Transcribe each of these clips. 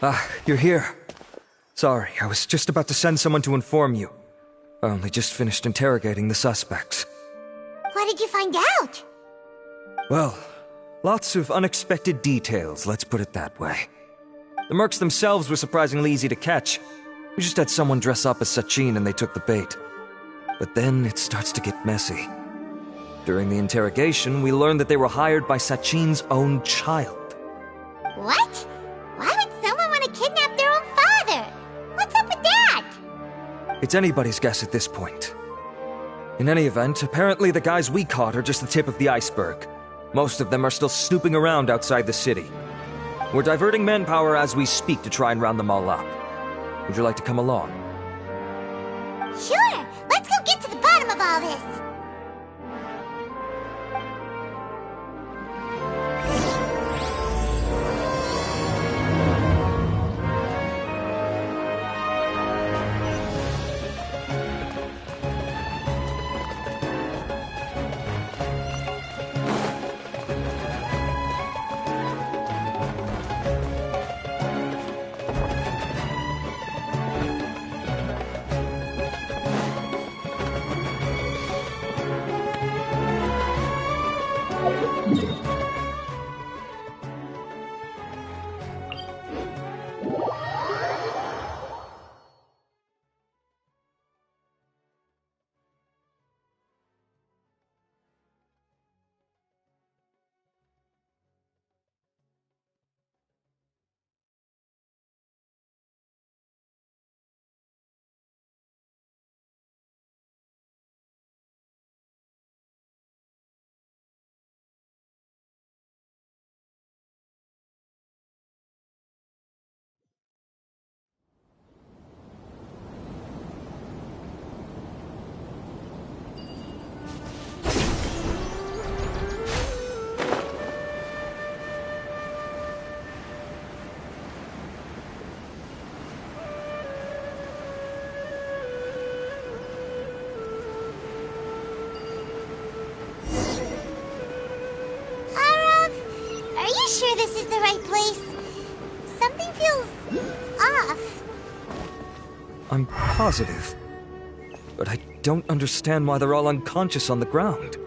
Ah, you're here. Sorry, I was just about to send someone to inform you. I only just finished interrogating the suspects. What did you find out? Well, lots of unexpected details, let's put it that way. The mercs themselves were surprisingly easy to catch. We just had someone dress up as Sachin and they took the bait. But then it starts to get messy. During the interrogation, we learned that they were hired by Sachin's own child. What? Why would someone want to kidnap their own father? What's up with that? It's anybody's guess at this point. In any event, apparently the guys we caught are just the tip of the iceberg. Most of them are still snooping around outside the city. We're diverting manpower as we speak to try and round them all up. Would you like to come along? Sure, let's go get to the bottom of all this. Sure this is the right place? Something feels off. I'm positive. But I don't understand why they're all unconscious on the ground.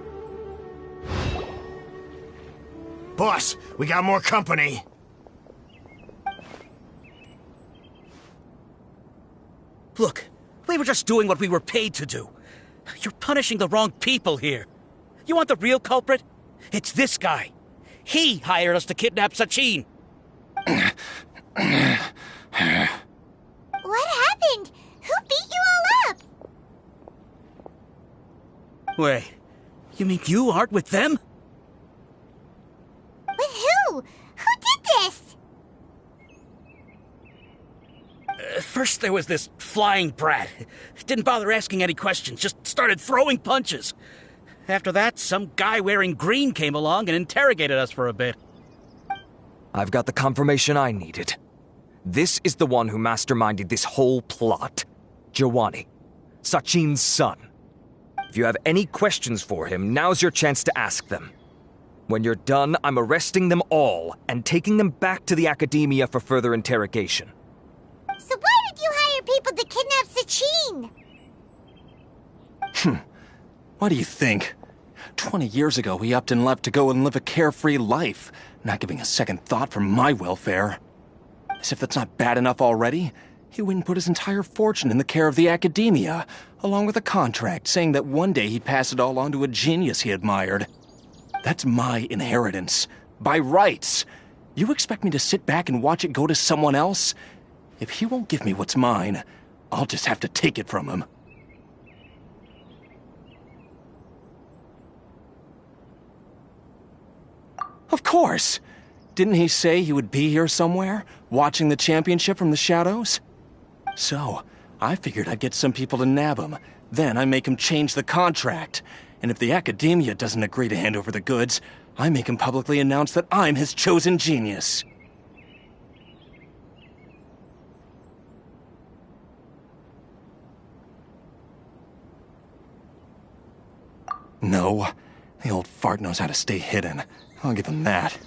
Boss, we got more company. Look, we were just doing what we were paid to do. You're punishing the wrong people here. You want the real culprit? It's this guy. He hired us to kidnap Sachin. What happened? Who beat you all up? Wait, you mean you aren't with them? With who? Who did this? First there was this flying brat. Didn't bother asking any questions, just started throwing punches. After that, some guy wearing green came along and interrogated us for a bit. I've got the confirmation I needed. This is the one who masterminded this whole plot. Jawani, Sachin's son. If you have any questions for him, now's your chance to ask them. When you're done, I'm arresting them all and taking them back to the academia for further interrogation. So why did you hire people to kidnap Sachin? What do you think? 20 years ago, he upped and left to go and live a carefree life, not giving a second thought for my welfare. As if that's not bad enough already, he went and put his entire fortune in the care of the academia, along with a contract saying that one day he'd pass it all on to a genius he admired. That's my inheritance, by rights. You expect me to sit back and watch it go to someone else? If he won't give me what's mine, I'll just have to take it from him. Of course! Didn't he say he would be here somewhere, watching the championship from the shadows? So, I figured I'd get some people to nab him. Then I make him change the contract. And if the academia doesn't agree to hand over the goods, I make him publicly announce that I'm his chosen genius. No, the old fart knows how to stay hidden. I'll give him that.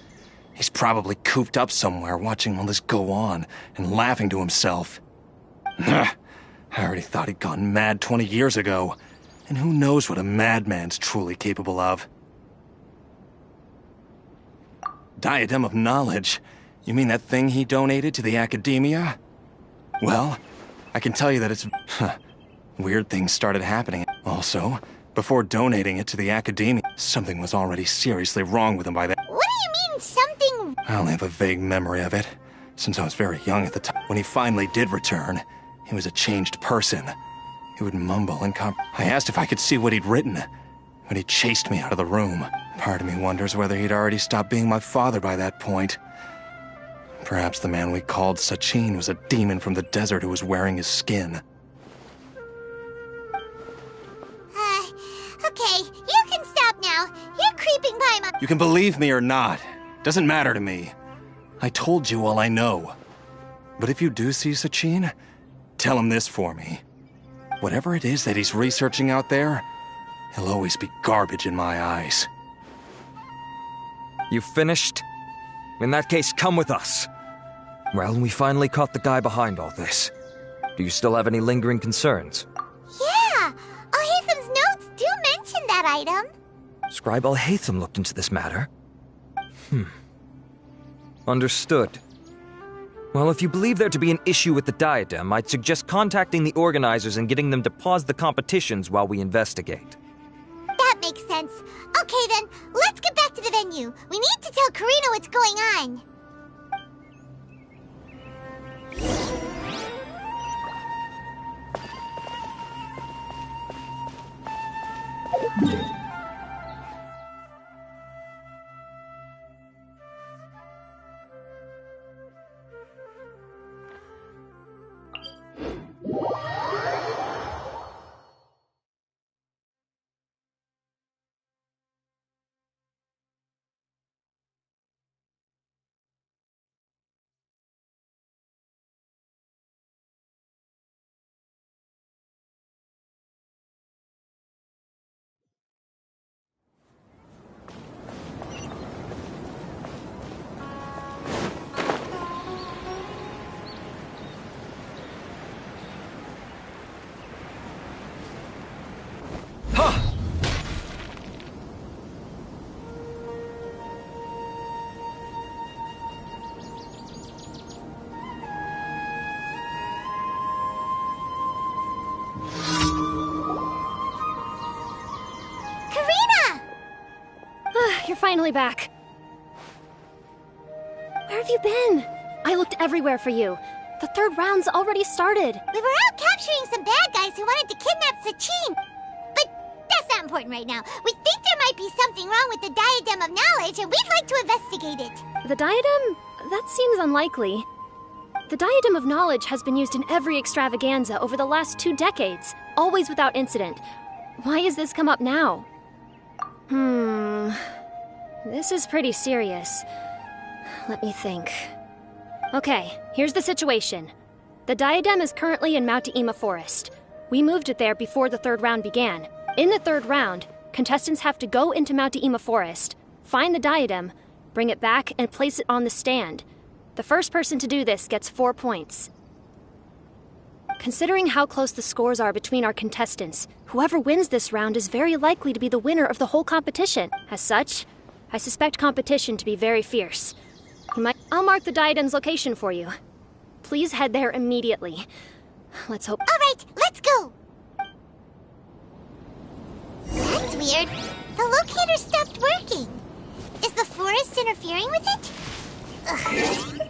He's probably cooped up somewhere watching all this go on and laughing to himself. I already thought he'd gone mad 20 years ago. And who knows what a madman's truly capable of. Diadem of Knowledge? You mean that thing he donated to the academia? Well, I can tell you that it's... weird things started happening. Also, before donating it to the academia, something was already seriously wrong with him by then. What do you mean, something? I only have a vague memory of it, since I was very young at the time. When he finally did return, he was a changed person. He would mumble and I asked if I could see what he'd written, but he chased me out of the room. Part of me wonders whether he'd already stopped being my father by that point. Perhaps the man we called Sachin was a demon from the desert who was wearing his skin. Okay, you can stop now. You're creeping by my... You can believe me or not. Doesn't matter to me. I told you all I know. But if you do see Sachin, tell him this for me. Whatever it is that he's researching out there, he'll always be garbage in my eyes. You finished? In that case, come with us. Well, we finally caught the guy behind all this. Do you still have any lingering concerns? Yeah! Al-Haytham's notes do mention that item. Scribe Al-Haytham looked into this matter. Understood. Well, if you believe there to be an issue with the diadem, I'd suggest contacting the organizers and getting them to pause the competitions while we investigate. That makes sense. Okay then, let's get back to the venue. We need to tell Karina what's going on. You're finally back. Where have you been? I looked everywhere for you. The third round's already started. We were out capturing some bad guys who wanted to kidnap Sachin. But that's not important right now. We think there might be something wrong with the Diadem of Knowledge, and we'd like to investigate it. The diadem? That seems unlikely. The Diadem of Knowledge has been used in every extravaganza over the last 2 decades, always without incident. Why has this come up now? This is pretty serious. Let me think. Okay, here's the situation. The diadem is currently in Mount Ima Forest. We moved it there before the third round began. In the third round, contestants have to go into Mount Ima Forest, find the diadem, bring it back, and place it on the stand. The first person to do this gets 4 points. Considering how close the scores are between our contestants, whoever wins this round is very likely to be the winner of the whole competition. As such, I suspect competition to be very fierce. I'll mark the diadem's location for you. Please head there immediately. Let's hope... All right, let's go! That's weird. The locator stopped working. Is the forest interfering with it? Ugh.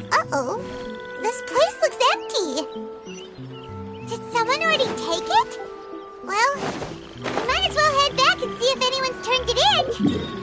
Uh-oh. This place looks empty. Did someone already take it? Well, we might as well head back and see if anyone's turned it in.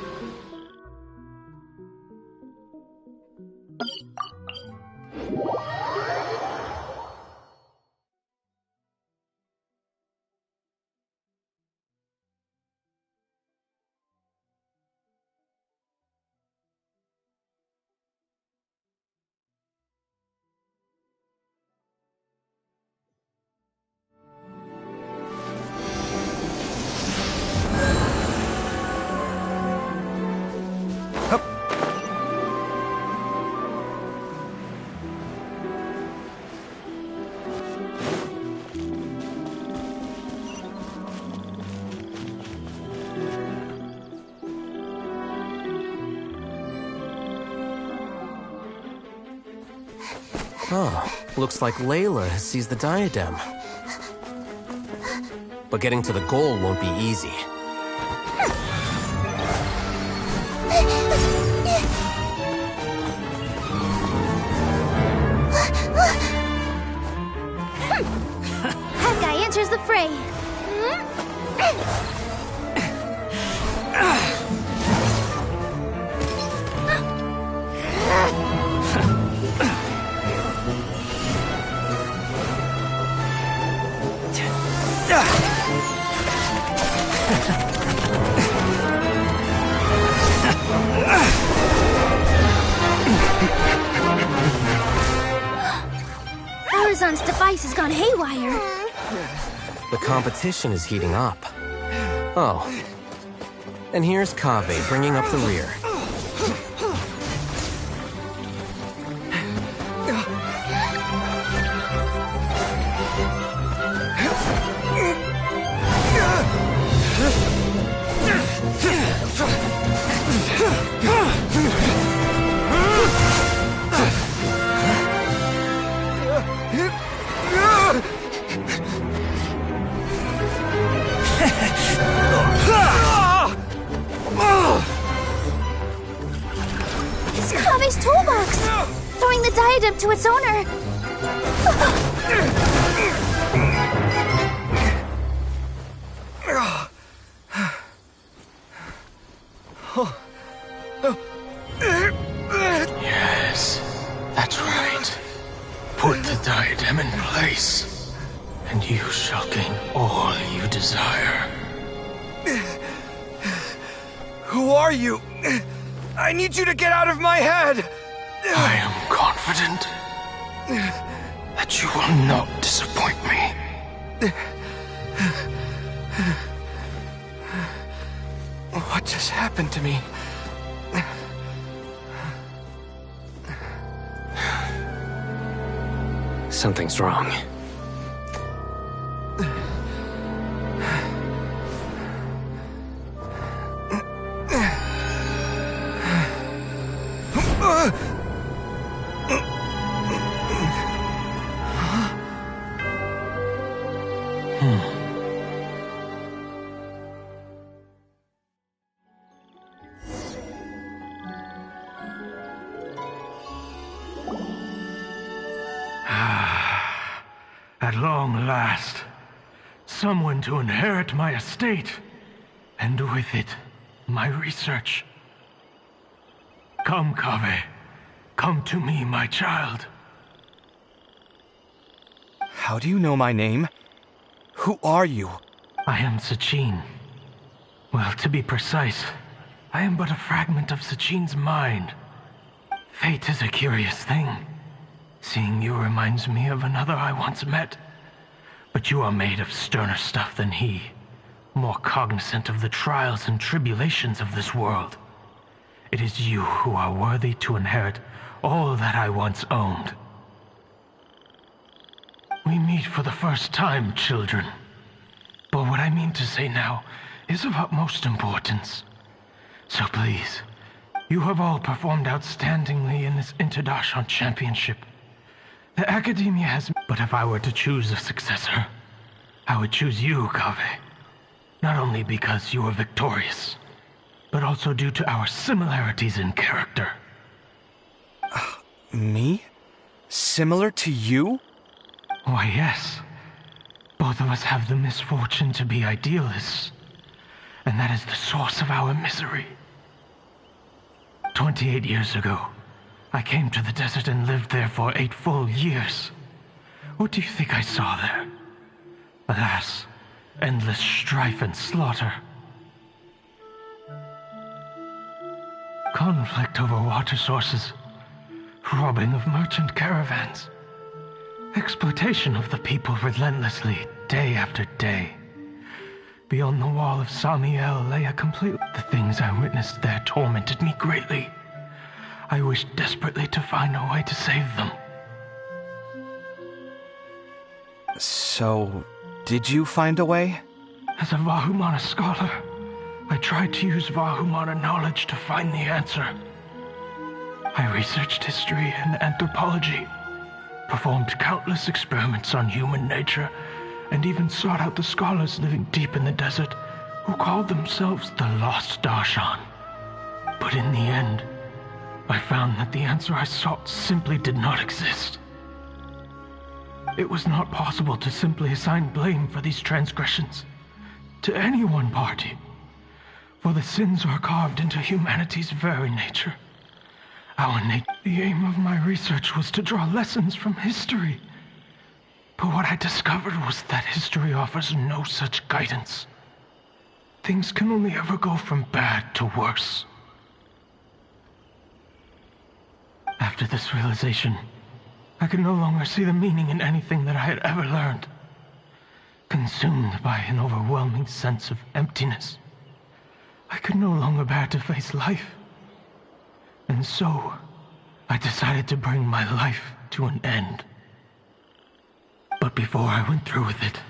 Oh, looks like Layla has seized the diadem. But getting to the goal won't be easy. That guy enters the fray. Arizon's device has gone haywire. The competition is heating up. Oh. And here's Kaveh bringing up the rear. It's Kaveh's toolbox! Throwing the diadem to its owner! Yes, that's right. Put the diadem in place, and you shall gain all you desire. Who are you? I need you to get out of my head! I am confident that you will not disappoint me. What just happened to me? Something's wrong. At long last, someone to inherit my estate, and with it, my research. Come, Kaveh. Come to me, my child. How do you know my name? Who are you? I am Sachin. Well, to be precise, I am but a fragment of Sachin's mind. Fate is a curious thing. Seeing you reminds me of another I once met. But you are made of sterner stuff than he, more cognizant of the trials and tribulations of this world. It is you who are worthy to inherit all that I once owned. We meet for the first time, children. But what I mean to say now is of utmost importance. So please, you have all performed outstandingly in this Interdashon Championship. The Academia has... But if I were to choose a successor, I would choose you, Kaveh. Not only because you were victorious, but also due to our similarities in character. Me? Similar to you? Why, yes. Both of us have the misfortune to be idealists, and that is the source of our misery. 28 years ago, I came to the desert and lived there for 8 full years. What do you think I saw there? Alas, endless strife and slaughter. Conflict over water sources, robbing of merchant caravans, exploitation of the people relentlessly, day after day. Beyond the wall of Samiel lay a complete... The things I witnessed there tormented me greatly. I wished desperately to find a way to save them. So, did you find a way? As a Vahumana scholar, I tried to use Vahumana knowledge to find the answer. I researched history and anthropology, performed countless experiments on human nature, and even sought out the scholars living deep in the desert who called themselves the Lost Darshan. But in the end, I found that the answer I sought simply did not exist. It was not possible to simply assign blame for these transgressions to any one party, for the sins are carved into humanity's very nature. The aim of my research was to draw lessons from history. But what I discovered was that history offers no such guidance. Things can only ever go from bad to worse. After this realization, I could no longer see the meaning in anything that I had ever learned. Consumed by an overwhelming sense of emptiness, I could no longer bear to face life. And so, I decided to bring my life to an end. But before I went through with it,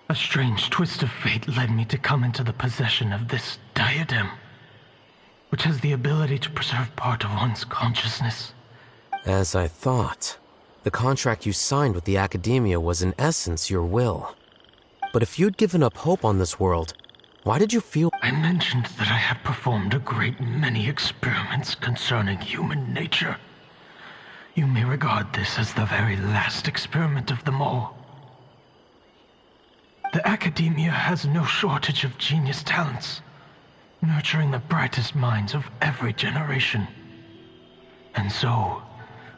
a strange twist of fate led me to come into the possession of this diadem, which has the ability to preserve part of one's consciousness. As I thought, the contract you signed with the Academia was in essence your will. But if you'd given up hope on this world, why did you feel... I mentioned that I had performed a great many experiments concerning human nature. You may regard this as the very last experiment of them all. The Academia has no shortage of genius talents, nurturing the brightest minds of every generation. And so,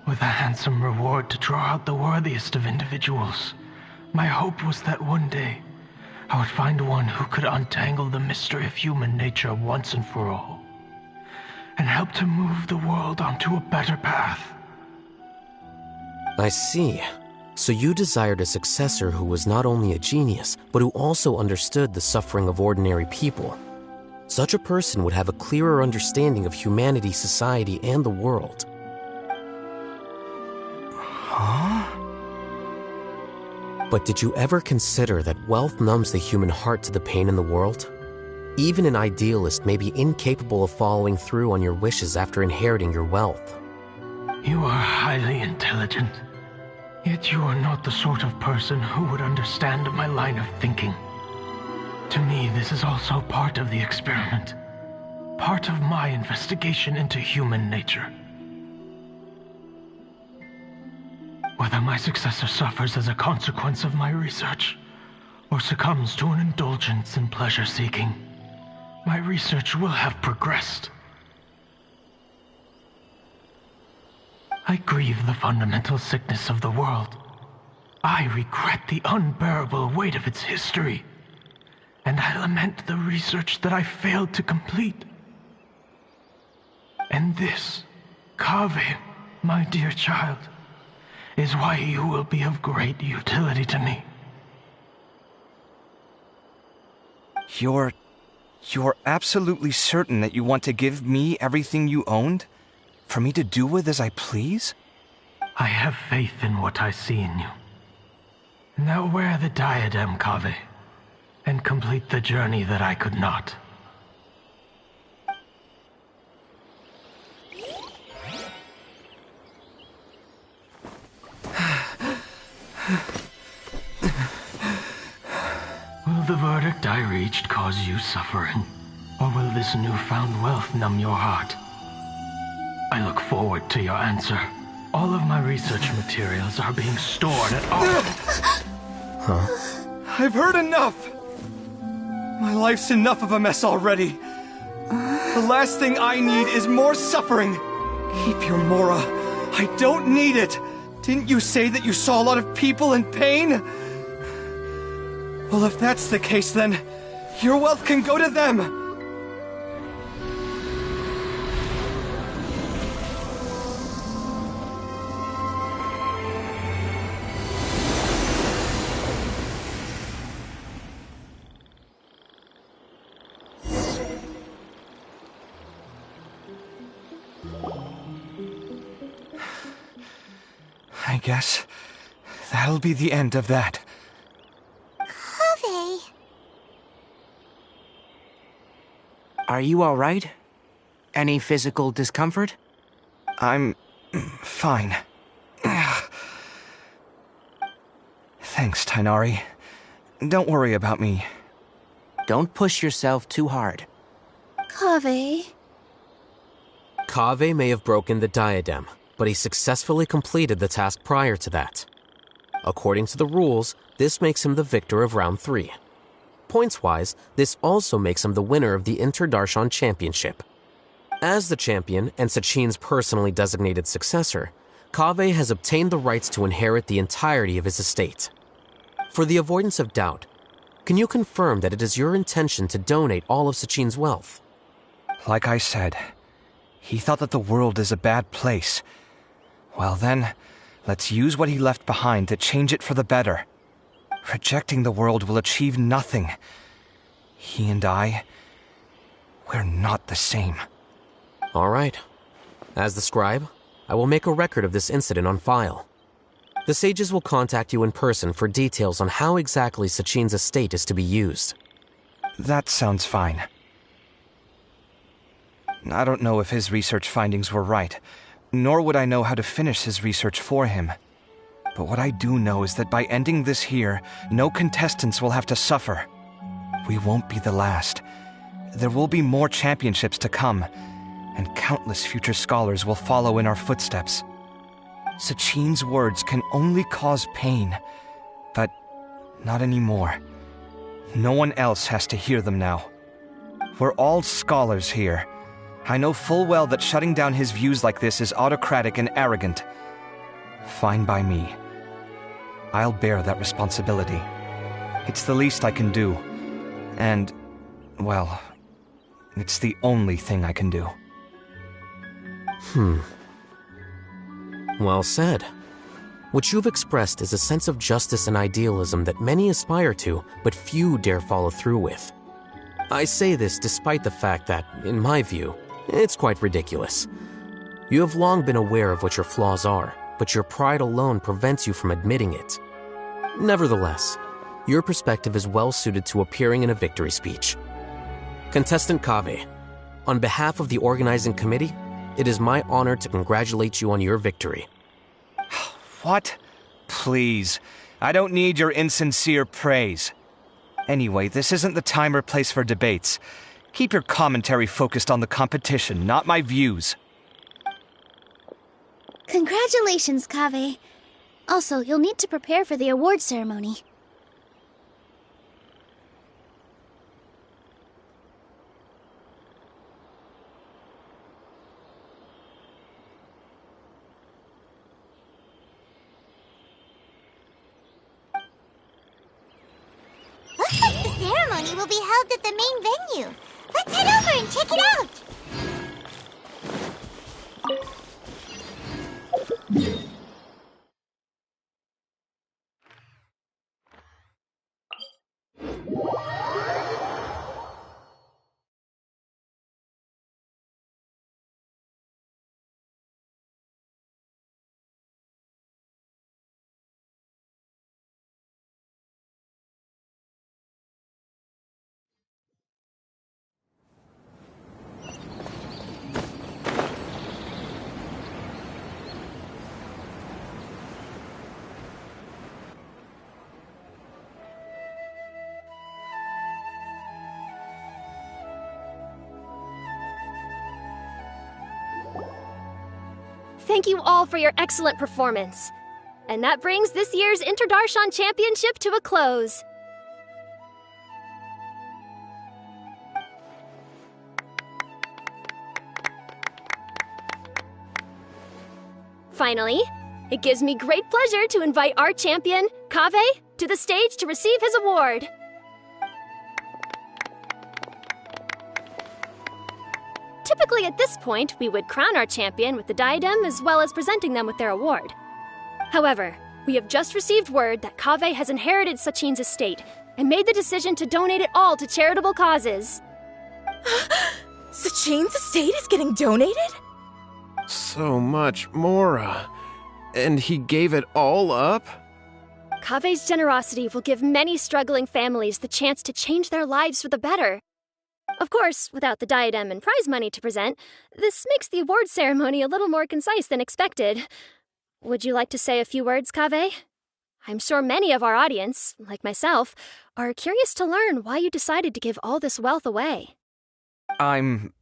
with a handsome reward to draw out the worthiest of individuals, my hope was that one day I would find one who could untangle the mystery of human nature once and for all, and help to move the world onto a better path. I see. So you desired a successor who was not only a genius, but who also understood the suffering of ordinary people. Such a person would have a clearer understanding of humanity, society, and the world. Huh? But did you ever consider that wealth numbs the human heart to the pain in the world? Even an idealist may be incapable of following through on your wishes after inheriting your wealth. You are highly intelligent, yet you are not the sort of person who would understand my line of thinking. To me, this is also part of the experiment, part of my investigation into human nature. Whether my successor suffers as a consequence of my research, or succumbs to an indulgence in pleasure-seeking, my research will have progressed. I grieve the fundamental sickness of the world. I regret the unbearable weight of its history. And I lament the research that I failed to complete. And this, Kaveh, my dear child, is why you will be of great utility to me. You're absolutely certain that you want to give me everything you owned? For me to do with as I please? I have faith in what I see in you. Now wear the diadem, Kaveh, and complete the journey that I could not. Will the verdict I reached cause you suffering, Or will this newfound wealth numb your heart? I look forward to your answer. All of my research materials are being stored at Huh? I've heard enough! My life's enough of a mess already. The last thing I need is more suffering. Keep your Mora. I don't need it. Didn't you say that you saw a lot of people in pain? Well, if that's the case, then your wealth can go to them. I guess that'll be the end of that. Kaveh. Are you all right? Any physical discomfort? I'm fine. Thanks, Tainari. Don't worry about me. Don't push yourself too hard. Kaveh. Kaveh may have broken the diadem, but he successfully completed the task prior to that. According to the rules, this makes him the victor of round 3. Points-wise, this also makes him the winner of the Inter-Darshan Championship. As the champion and Sachin's personally designated successor, Kaveh has obtained the rights to inherit the entirety of his estate. For the avoidance of doubt, can you confirm that it is your intention to donate all of Sachin's wealth? Like I said, he thought that the world is a bad place. Well then, let's use what he left behind to change it for the better. Rejecting the world will achieve nothing. He and I, we're not the same. All right. As the scribe, I will make a record of this incident on file. The sages will contact you in person for details on how exactly Sachin's estate is to be used. That sounds fine. I don't know if his research findings were right, nor would I know how to finish his research for him. But what I do know is that by ending this here, no contestants will have to suffer. We won't be the last. There will be more championships to come, and countless future scholars will follow in our footsteps. Sachin's words can only cause pain, but not anymore. No one else has to hear them now. We're all scholars here. I know full well that shutting down his views like this is autocratic and arrogant. Fine by me. I'll bear that responsibility. It's the least I can do. And, well, it's the only thing I can do. Well said. What you've expressed is a sense of justice and idealism that many aspire to, but few dare follow through with. I say this despite the fact that, in my view, it's quite ridiculous. You have long been aware of what your flaws are, but your pride alone prevents you from admitting it. Nevertheless, your perspective is well suited to appearing in a victory speech. Contestant Kaveh, on behalf of the organizing committee, it is my honor to congratulate you on your victory. What? Please. I don't need your insincere praise. Anyway, this isn't the time or place for debates. Keep your commentary focused on the competition, not my views. Congratulations, Kaveh. Also, you'll need to prepare for the award ceremony. Looks like the ceremony will be held at the main venue. Let's head over and check it out! thank you all for your excellent performance. And that brings this year's Interdarshan Championship to a close. Finally, it gives me great pleasure to invite our champion, Kaveh, to the stage to receive his award. Typically at this point, we would crown our champion with the diadem as well as presenting them with their award. However, we have just received word that Kaveh has inherited Sachin's estate and made the decision to donate it all to charitable causes. Sachin's estate is getting donated? So much Mora. And he gave it all up? Kaveh's generosity will give many struggling families the chance to change their lives for the better. Of course, without the diadem and prize money to present, this makes the award ceremony a little more concise than expected. Would you like to say a few words, Kaveh? I'm sure many of our audience, like myself, are curious to learn why you decided to give all this wealth away. I'm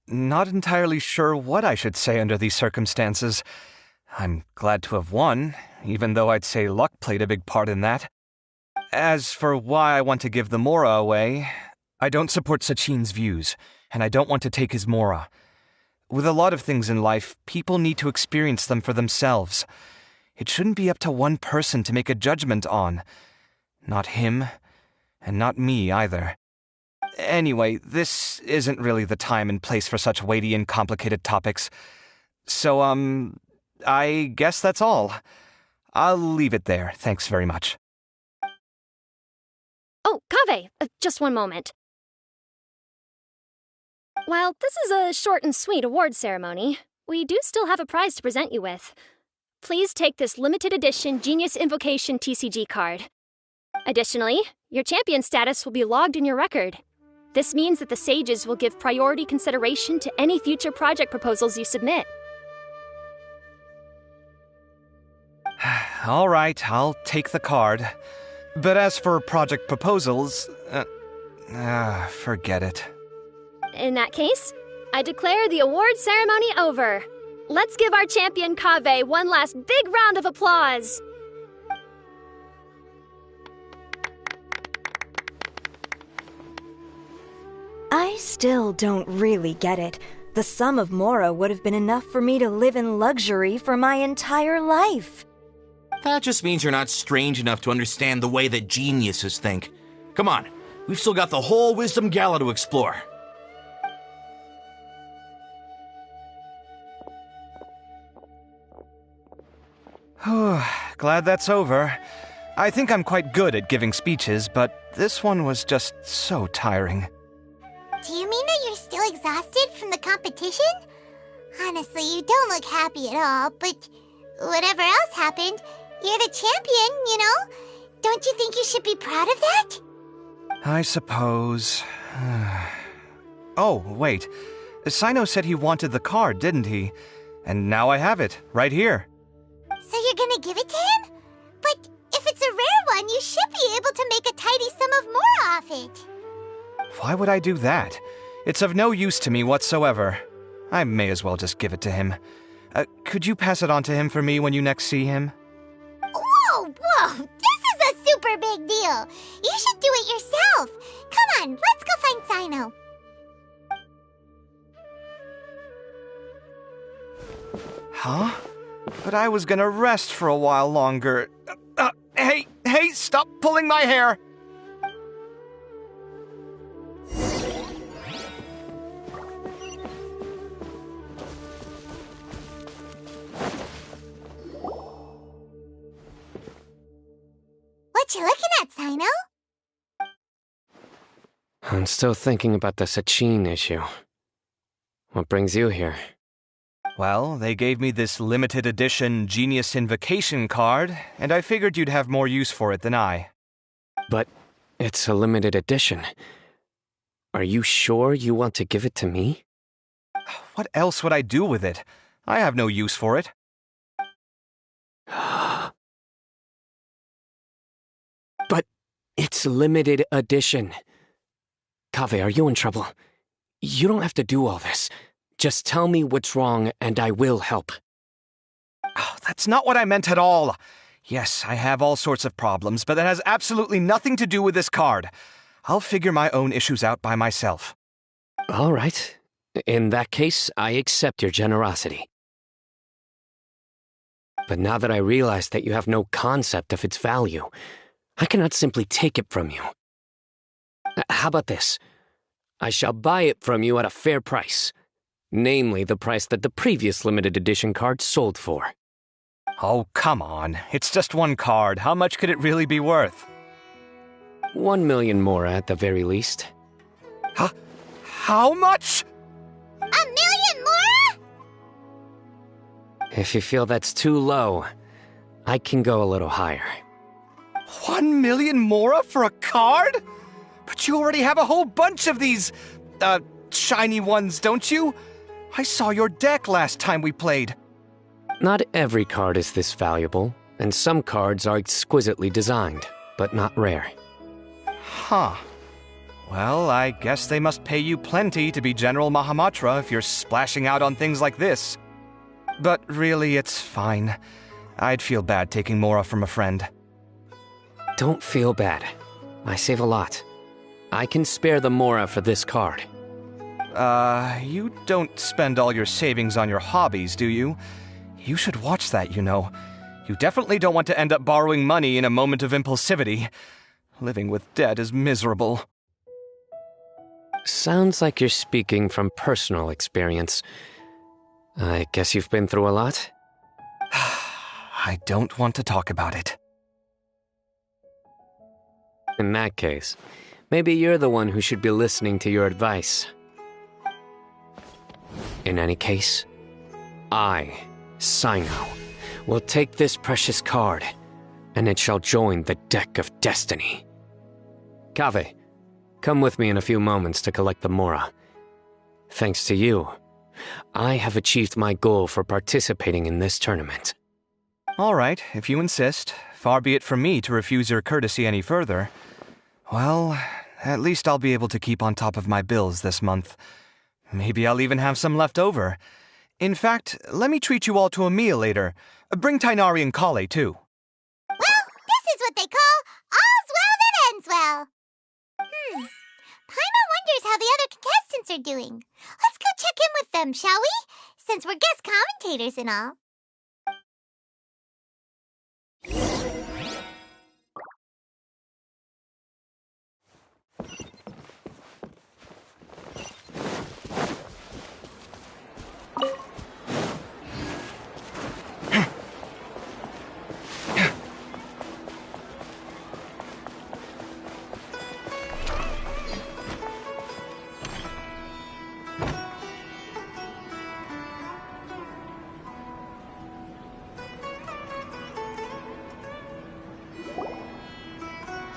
not entirely sure what I should say under these circumstances. I'm glad to have won, even though I'd say luck played a big part in that. As for why I want to give the Mora away, I don't support Sachin's views, and I don't want to take his Mora. With a lot of things in life, people need to experience them for themselves. It shouldn't be up to one person to make a judgment on. Not him, and not me either. Anyway, this isn't really the time and place for such weighty and complicated topics. So, I guess that's all. I'll leave it there. Thanks very much. Oh, Kaveh, just one moment. While this is a short and sweet award ceremony, we do still have a prize to present you with. Please take this limited edition Genius Invocation TCG card. Additionally, your champion status will be logged in your record. This means that the Sages will give priority consideration to any future project proposals you submit. All right, I'll take the card. But as for project proposals, forget it. In that case, I declare the award ceremony over. Let's give our champion Kaveh one last big round of applause. I still don't really get it. The sum of Mora would have been enough for me to live in luxury for my entire life. That just means you're not strange enough to understand the way that geniuses think. Come on, we've still got the whole Wisdom Gala to explore. Glad that's over. I think I'm quite good at giving speeches, but this one was just so tiring. Do you mean that you're still exhausted from the competition? Honestly, you don't look happy at all, but whatever else happened, you're the champion, you know? Don't you think you should be proud of that? I suppose. Oh, wait. Sino said he wanted the card, didn't he? And now I have it, right here. So you're gonna give it to him? But if it's a rare one, you should be able to make a tidy sum of more off it. Why would I do that? It's of no use to me whatsoever. I may as well just give it to him. Could you pass it on to him for me when you next see him? Whoa! This is a super big deal! You should do it yourself! Come on, let's go find Sino. Huh? But I was gonna rest for a while longer. Hey, stop pulling my hair! What you looking at, Sino? I'm still thinking about the Sachin issue. What brings you here? Well, they gave me this limited edition Genius Invocation card, and I figured you'd have more use for it than I. But it's a limited edition. Are you sure you want to give it to me? What else would I do with it? I have no use for it. But it's limited edition. Kaveh, are you in trouble? You don't have to do all this. Just tell me what's wrong and I will help. Oh, that's not what I meant at all. Yes, I have all sorts of problems, but that has absolutely nothing to do with this card. I'll figure my own issues out by myself. All right. In that case, I accept your generosity. But now that I realize that you have no concept of its value, I cannot simply take it from you. How about this? I shall buy it from you at a fair price. Namely, the price that the previous limited edition card sold for. Oh, come on. It's just one card. How much could it really be worth? 1 million more at the very least. Huh? How much? 1 million more? If you feel that's too low, I can go a little higher. 1 million mora for a card? But you already have a whole bunch of these, shiny ones, don't you? I saw your deck last time we played. Not every card is this valuable, and some cards are exquisitely designed, but not rare. Huh. Well, I guess they must pay you plenty to be General Mahamatra if you're splashing out on things like this. But really, it's fine. I'd feel bad taking mora from a friend. Don't feel bad. I save a lot. I can spare the mora for this card. You don't spend all your savings on your hobbies, do you? You should watch that, you know. You definitely don't want to end up borrowing money in a moment of impulsivity. Living with debt is miserable. Sounds like you're speaking from personal experience. I guess you've been through a lot? I don't want to talk about it. In that case, maybe you're the one who should be listening to your advice. In any case, I, Sino, will take this precious card, and it shall join the deck of destiny. Kaveh, come with me in a few moments to collect the mora. Thanks to you, I have achieved my goal for participating in this tournament. All right, if you insist. Far be it from me to refuse your courtesy any further. Well, at least I'll be able to keep on top of my bills this month. Maybe I'll even have some left over. In fact, let me treat you all to a meal later. Bring Tainari and Kale, too. Well, this is what they call all's well that ends well. Paimon wonders how the other contestants are doing. Let's go check in with them, shall we? Since we're guest commentators and all.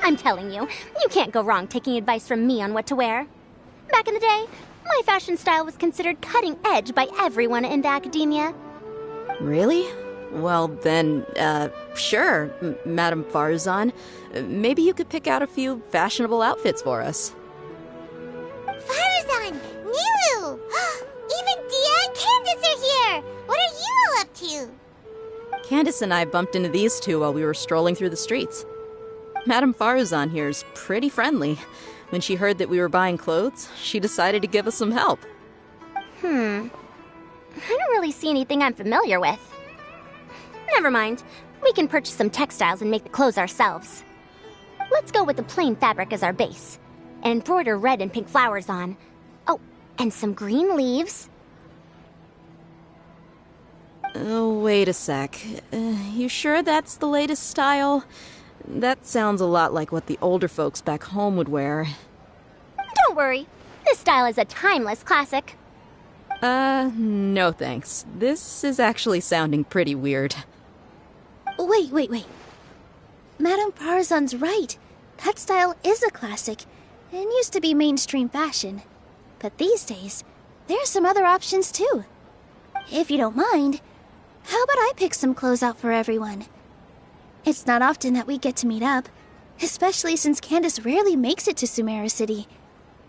I'm telling you, you can't go wrong taking advice from me on what to wear. Back in the day, my fashion style was considered cutting edge by everyone in the academia. Really? Well, then, sure, Madame Farzan. Maybe you could pick out a few fashionable outfits for us. Farzan! Nilu! Even Dia and Candace are here! What are you all up to? Candace and I bumped into these two while we were strolling through the streets. Madame Farzan here is pretty friendly. When she heard that we were buying clothes, she decided to give us some help. I don't really see anything I'm familiar with. Never mind. We can purchase some textiles and make the clothes ourselves. Let's go with the plain fabric as our base. And embroider red and pink flowers on. Oh, and some green leaves. Oh, wait a sec. You sure that's the latest style? That sounds a lot like what the older folks back home would wear. Don't worry. This style is a timeless classic. No thanks. This is actually sounding pretty weird. Wait. Madame Farzan's right. That style is a classic and used to be mainstream fashion. But these days, there's some other options too. If you don't mind, how about I pick some clothes out for everyone? It's not often that we get to meet up, especially since Candace rarely makes it to Sumeru City.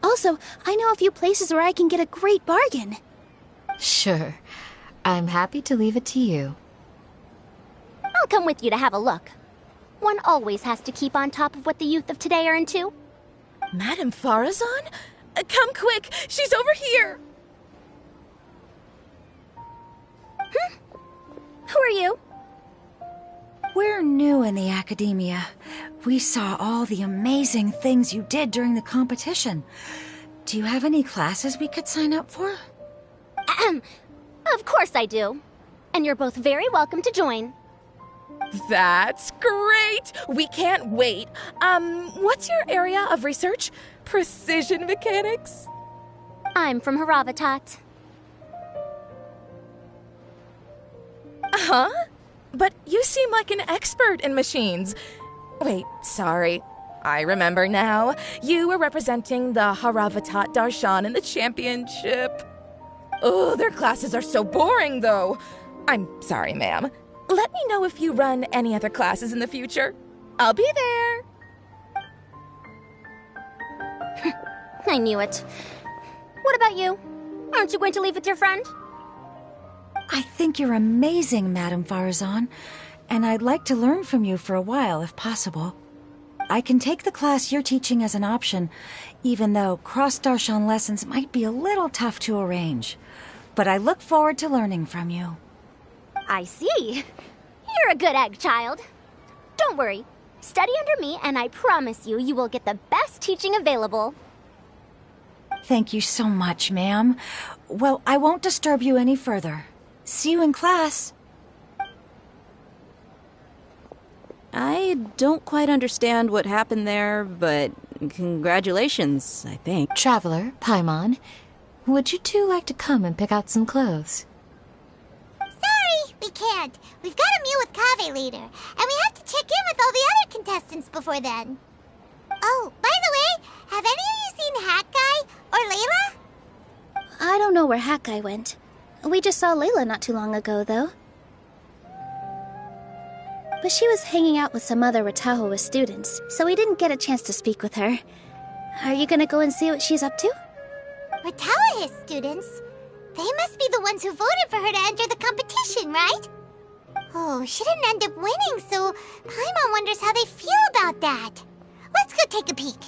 Also, I know a few places where I can get a great bargain. Sure. I'm happy to leave it to you. come with you to have a look. One always has to keep on top of what the youth of today are into. Madame Farazan? Come quick! She's over here! Who are you? We're new in the academia. We saw all the amazing things you did during the competition. Do you have any classes we could sign up for? Of course I do. And you're both very welcome to join. That's great! We can't wait. What's your area of research? Precision mechanics? I'm from Haravatat. Huh? But you seem like an expert in machines. Wait, sorry. I remember now. You were representing the Haravatat Darshan in the championship. Oh, their classes are so boring, though. I'm sorry, ma'am. Let me know if you run any other classes in the future. I'll be there. I knew it. What about you? Aren't you going to leave with your friend? I think you're amazing, Madame Farazan, and I'd like to learn from you for a while, if possible. I can take the class you're teaching as an option, even though cross-Darshan lessons might be a little tough to arrange. But I look forward to learning from you. I see. You're a good egg, child. Don't worry. Study under me, and I promise you, you will get the best teaching available. Thank you so much, ma'am. Well, I won't disturb you any further. See you in class. I don't quite understand what happened there, but congratulations, I think. Traveler, Paimon, would you two like to come and pick out some clothes? Sorry, we can't. We've got a meal with Kaveh later, and we have to check in with all the other contestants before then. Oh, by the way, have any of you seen Hat Guy or Layla? I don't know where Hat Guy went. We just saw Layla not too long ago, though. But she was hanging out with some other Ratahoa students, so we didn't get a chance to speak with her. Are you gonna go and see what she's up to? Ratahoa students? They must be the ones who voted for her to enter the competition, right? Oh, she didn't end up winning, so Paimon wonders how they feel about that. Let's go take a peek.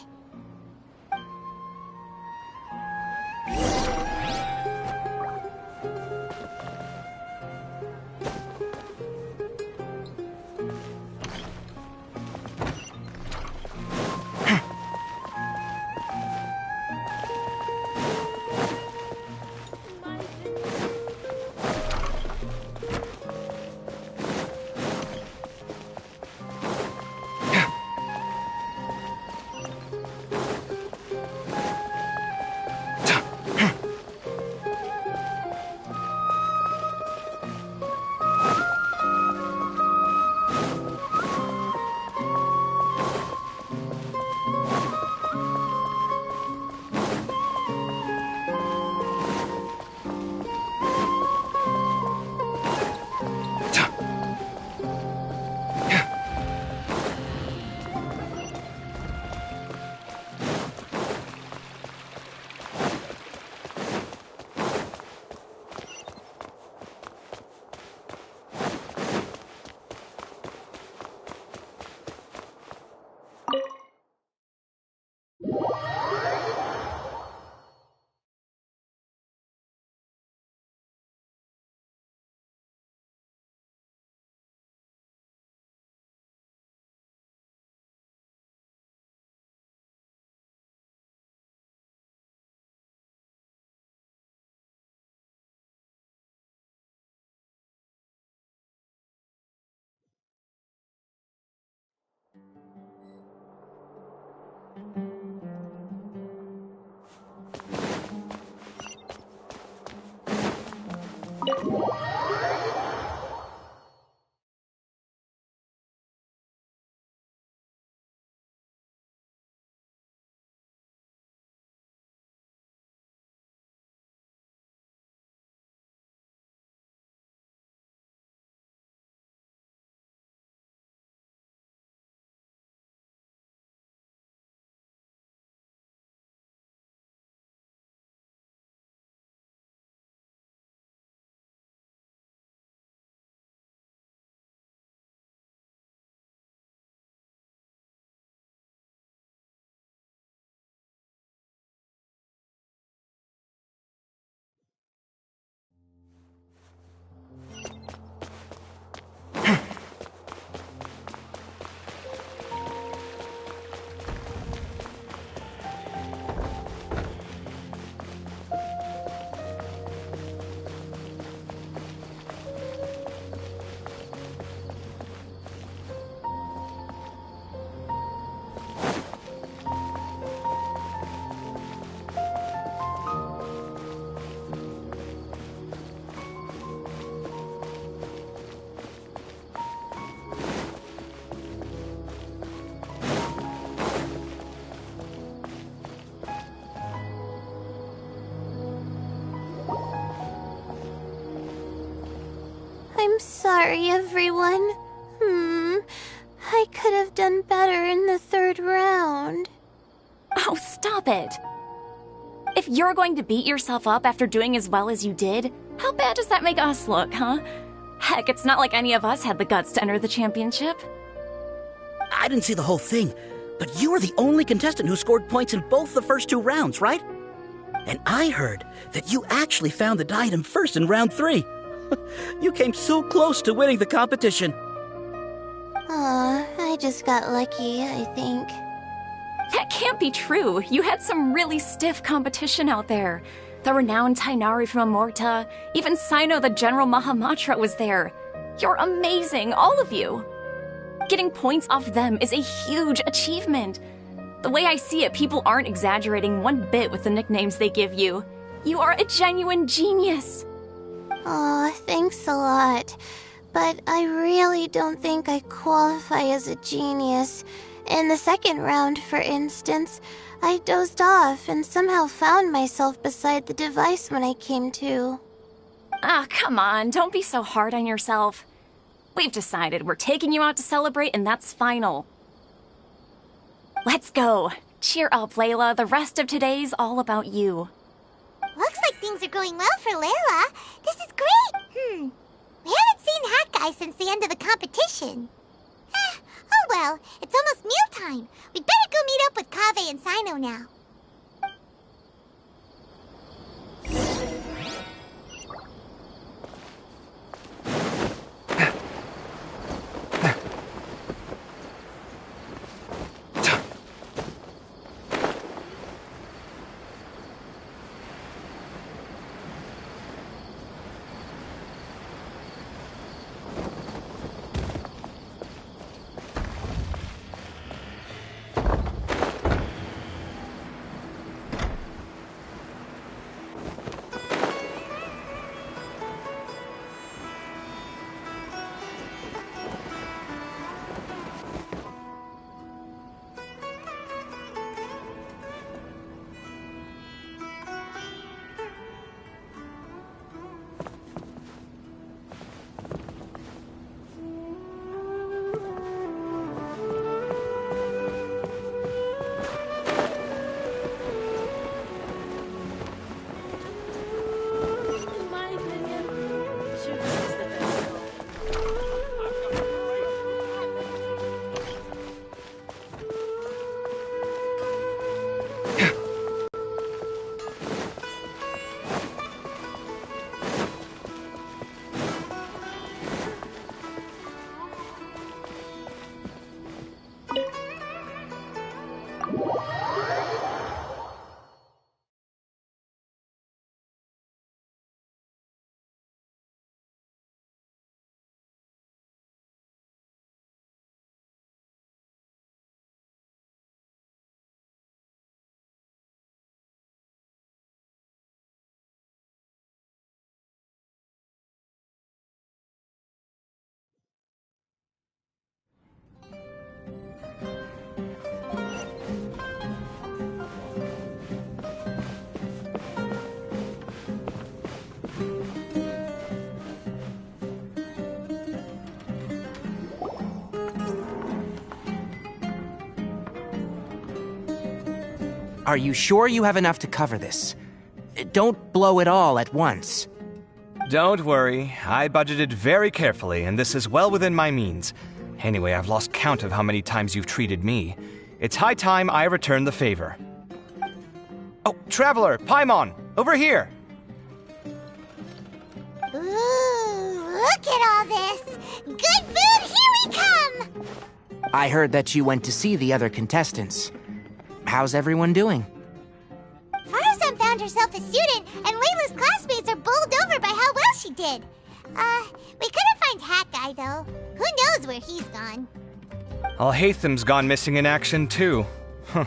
I'm sorry, everyone. I could have done better in the third round. Oh, stop it. If you're going to beat yourself up after doing as well as you did, how bad does that make us look, huh? Heck, it's not like any of us had the guts to enter the championship. I didn't see the whole thing, but you were the only contestant who scored points in both the first 2 rounds, right? And I heard that you actually found the diadem first in round 3. You came so close to winning the competition. Aw, I just got lucky, I think. That can't be true. You had some really stiff competition out there. The renowned Tainari from Amorta, even Sino the General Mahamatra was there. You're amazing, all of you. Getting points off them is a huge achievement. The way I see it, people aren't exaggerating one bit with the nicknames they give you. You are a genuine genius. Aw, thanks a lot. But I really don't think I qualify as a genius. In the second round, for instance, I dozed off and somehow found myself beside the device when I came to. Ah, come on, don't be so hard on yourself. We've decided we're taking you out to celebrate, and that's final. Let's go. Cheer up, Layla. The rest of today's all about you. Looks like things are going well for Layla. This is great. We haven't seen Hat Guy since the end of the competition. Oh well, it's almost mealtime. We'd better go meet up with Kaveh and Sino now. Are you sure you have enough to cover this? Don't blow it all at once. Don't worry. I budgeted very carefully, and this is well within my means. Anyway, I've lost count of how many times you've treated me. It's high time I return the favor. Oh, Traveler, Paimon, over here! Ooh, look at all this! Good food, here we come! I heard that you went to see the other contestants. How's everyone doing? Farazan found herself a student, and Layla's classmates are bowled over by how well she did. We couldn't find Hat Guy, though. Who knows where he's gone? Al-Haytham's gone missing in action, too. Huh.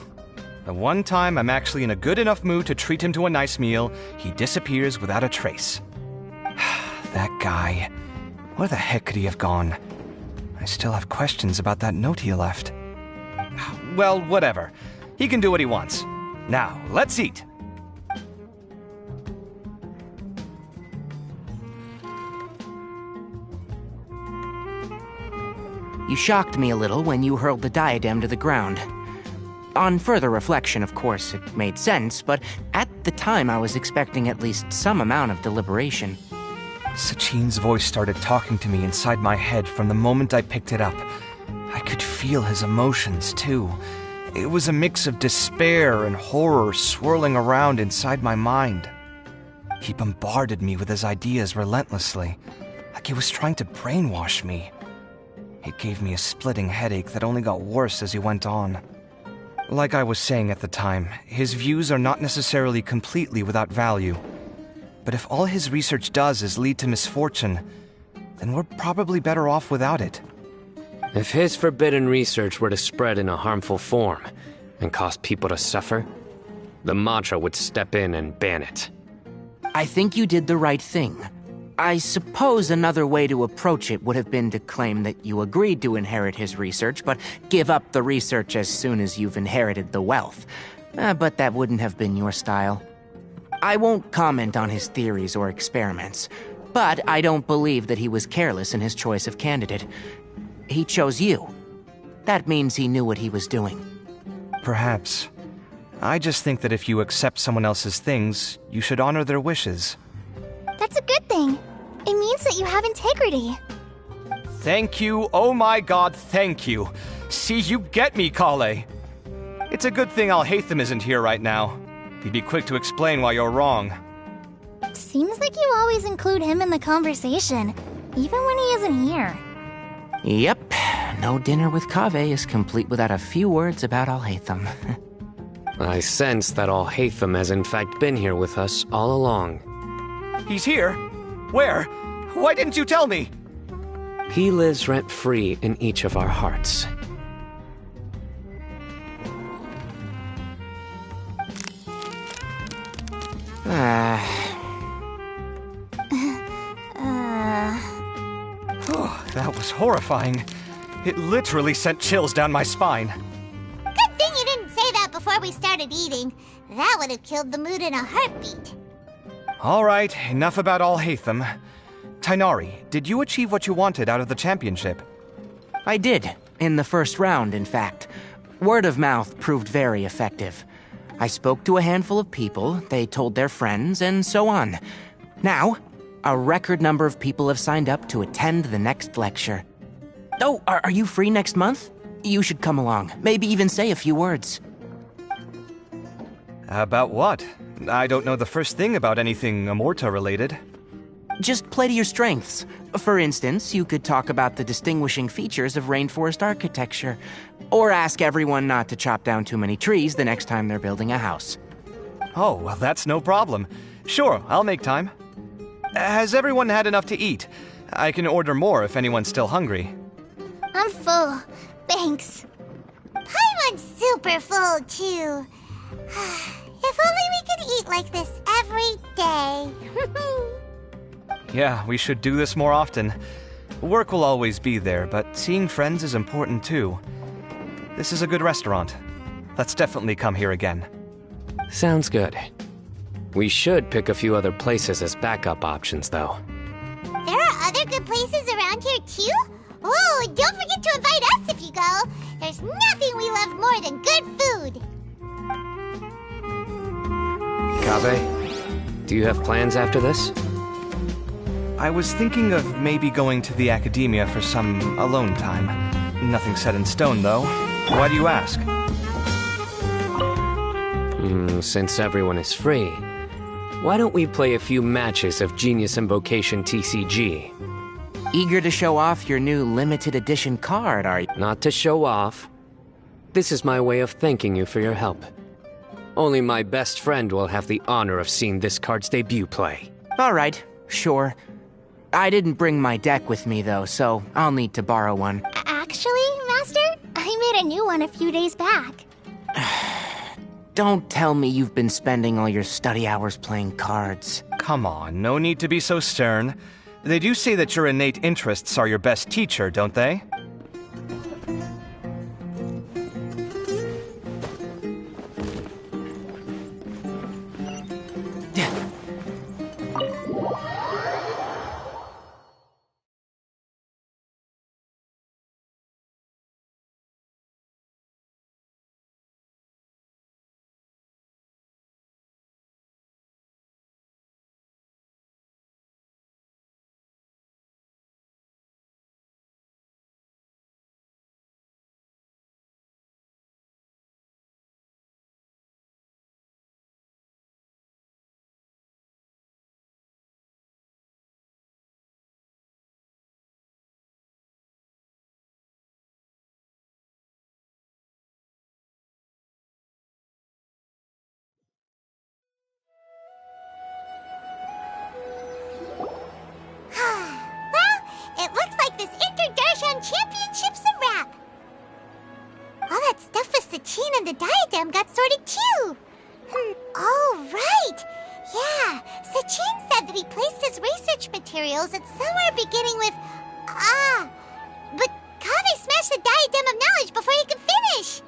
The one time I'm actually in a good enough mood to treat him to a nice meal, he disappears without a trace. That guy. Where the heck could he have gone? I still have questions about that note he left. Well, whatever. He can do what he wants. Now, let's eat. You shocked me a little when you hurled the diadem to the ground. On further reflection, of course, it made sense, but at the time I was expecting at least some amount of deliberation. Sachin's voice started talking to me inside my head from the moment I picked it up. I could feel his emotions, too. It was a mix of despair and horror swirling around inside my mind. He bombarded me with his ideas relentlessly, like he was trying to brainwash me. It gave me a splitting headache that only got worse as he went on. Like I was saying at the time, his views are not necessarily completely without value. But if all his research does is lead to misfortune, then we're probably better off without it. If his forbidden research were to spread in a harmful form and cause people to suffer, the Matra would step in and ban it. I think you did the right thing. I suppose another way to approach it would have been to claim that you agreed to inherit his research, but give up the research as soon as you've inherited the wealth. But that wouldn't have been your style. I won't comment on his theories or experiments, but I don't believe that he was careless in his choice of candidate. He chose you. That means he knew what he was doing. Perhaps. I just think that if you accept someone else's things, you should honor their wishes. That's a good thing. It means that you have integrity. Thank you, oh my god, thank you. See, you get me, Kale. It's a good thing Alhaitham isn't here right now. He'd be quick to explain why you're wrong. Seems like you always include him in the conversation, even when he isn't here. Yep, no dinner with Kaveh is complete without a few words about Alhaitham. I sense that Alhaitham has in fact been here with us all along. He's here? Where? Why didn't you tell me? He lives rent-free in each of our hearts. Oh, that was horrifying. It literally sent chills down my spine. Good thing you didn't say that before we started eating. That would have killed the mood in a heartbeat. All right, enough about Alhaitham. Tainari, did you achieve what you wanted out of the championship? I did, in the first round, in fact. Word of mouth proved very effective. I spoke to a handful of people, they told their friends, and so on. Now, a record number of people have signed up to attend the next lecture. Oh, are you free next month? You should come along, maybe even say a few words. About what? I don't know the first thing about anything Amorta-related. Just play to your strengths. For instance, you could talk about the distinguishing features of rainforest architecture, or ask everyone not to chop down too many trees the next time they're building a house. Oh, well, that's no problem. Sure, I'll make time. Has everyone had enough to eat? I can order more if anyone's still hungry. I'm full. Thanks. Paimon's super full, too. If only we could eat like this every day. Yeah, we should do this more often. Work will always be there, but seeing friends is important too. This is a good restaurant. Let's definitely come here again. Sounds good. We should pick a few other places as backup options, though. There are other good places around here, too? Oh, don't forget to invite us if you go. There's nothing we love more than good food. Kaveh, do you have plans after this? I was thinking of maybe going to the academia for some alone time. Nothing set in stone, though. Why do you ask? Since everyone is free, why don't we play a few matches of Genius Invocation TCG? Eager to show off your new limited edition card, are you? Not to show off. This is my way of thanking you for your help. Only my best friend will have the honor of seeing this card's debut play. All right, sure. I didn't bring my deck with me, though, so I'll need to borrow one. Actually, Master, I made a new one a few days back. Don't tell me you've been spending all your study hours playing cards. Come on, no need to be so stern. They do say that your innate interests are your best teacher, don't they? and Championship's a wrap. All that stuff with Sachin and the diadem got sorted too. Oh, right. Yeah, Sachin said that he placed his research materials at somewhere beginning with... But Kaveh smashed the diadem of knowledge before he could finish.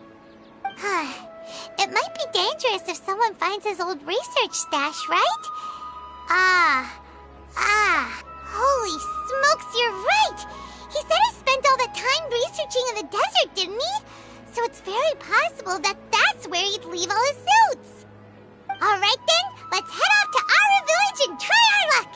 It might be dangerous if someone finds his old research stash, right? Holy smokes, you're right! He said he spent all that time researching in the desert, didn't he? So it's very possible that that's where he'd leave all his suits. Alright then, let's head off to Aru Village and try our luck!